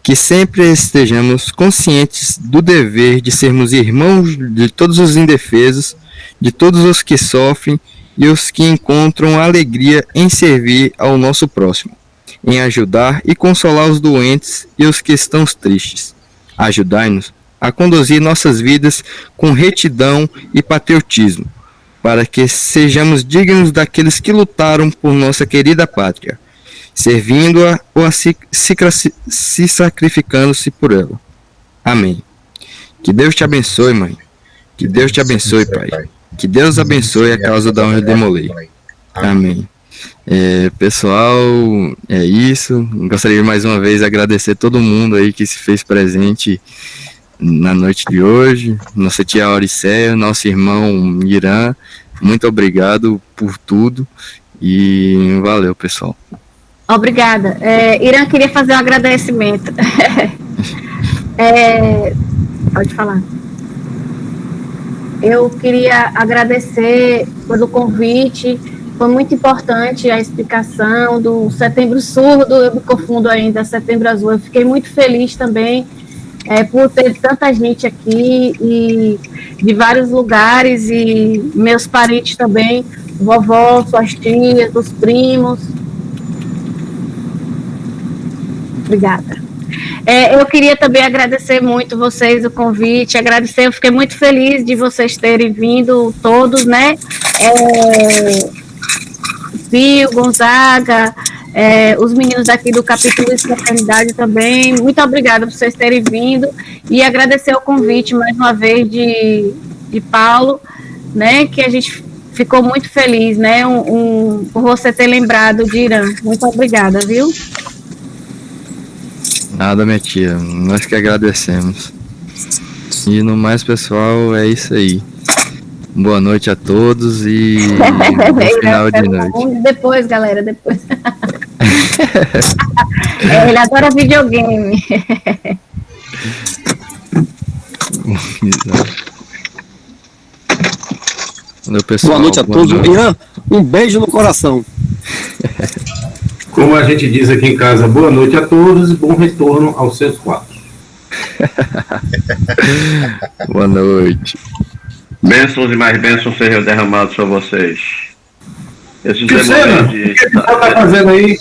Que sempre estejamos conscientes do dever de sermos irmãos de todos os indefesos, de todos os que sofrem e os que encontram alegria em servir ao nosso próximo, em ajudar e consolar os doentes e os que estão tristes. Ajudai-nos a conduzir nossas vidas com retidão e patriotismo, para que sejamos dignos daqueles que lutaram por nossa querida pátria, servindo-a ou se sacrificando-se por ela. Amém. Que Deus te abençoe, mãe. Que Deus te abençoe, pai. Que Deus abençoe a causa da honra de Demolei. Amém. Pessoal, é isso. Gostaria mais uma vez de agradecer todo mundo aí que se fez presente na noite de hoje. Nossa tia Auricéia, nosso irmão Irã. Muito obrigado por tudo e valeu, pessoal. Obrigada. Irã, queria fazer um agradecimento. Pode falar. Eu queria agradecer pelo convite. Foi muito importante a explicação do Setembro Surdo. Eu me confundo ainda, Setembro Azul. Eu fiquei muito feliz também por ter tanta gente aqui e de vários lugares, e meus parentes também, vovó, suas tias, os primos. Obrigada. Eu queria também agradecer muito vocês o convite, agradecer, eu fiquei muito feliz de vocês terem vindo todos, né? Fio, Gonzaga, os meninos daqui do capítulo de fraternidade também, muito obrigada por vocês terem vindo, e agradecer o convite mais uma vez de Paulo, né, que a gente ficou muito feliz, né, por você ter lembrado de Irã. Muito obrigada, viu? Nada, minha tia, nós que agradecemos. E no mais, pessoal, é isso aí. Boa noite a todos e bom final de noite. Depois, galera, depois. Ele adora videogame. Pessoal, boa noite a todos. Ian, um beijo no coração. Como a gente diz aqui em casa, boa noite a todos e bom retorno aos seus quartos. Boa noite. Bênçãos e mais bênçãos sejam derramados sobre vocês. Esses Cena, o que você está fazendo aí?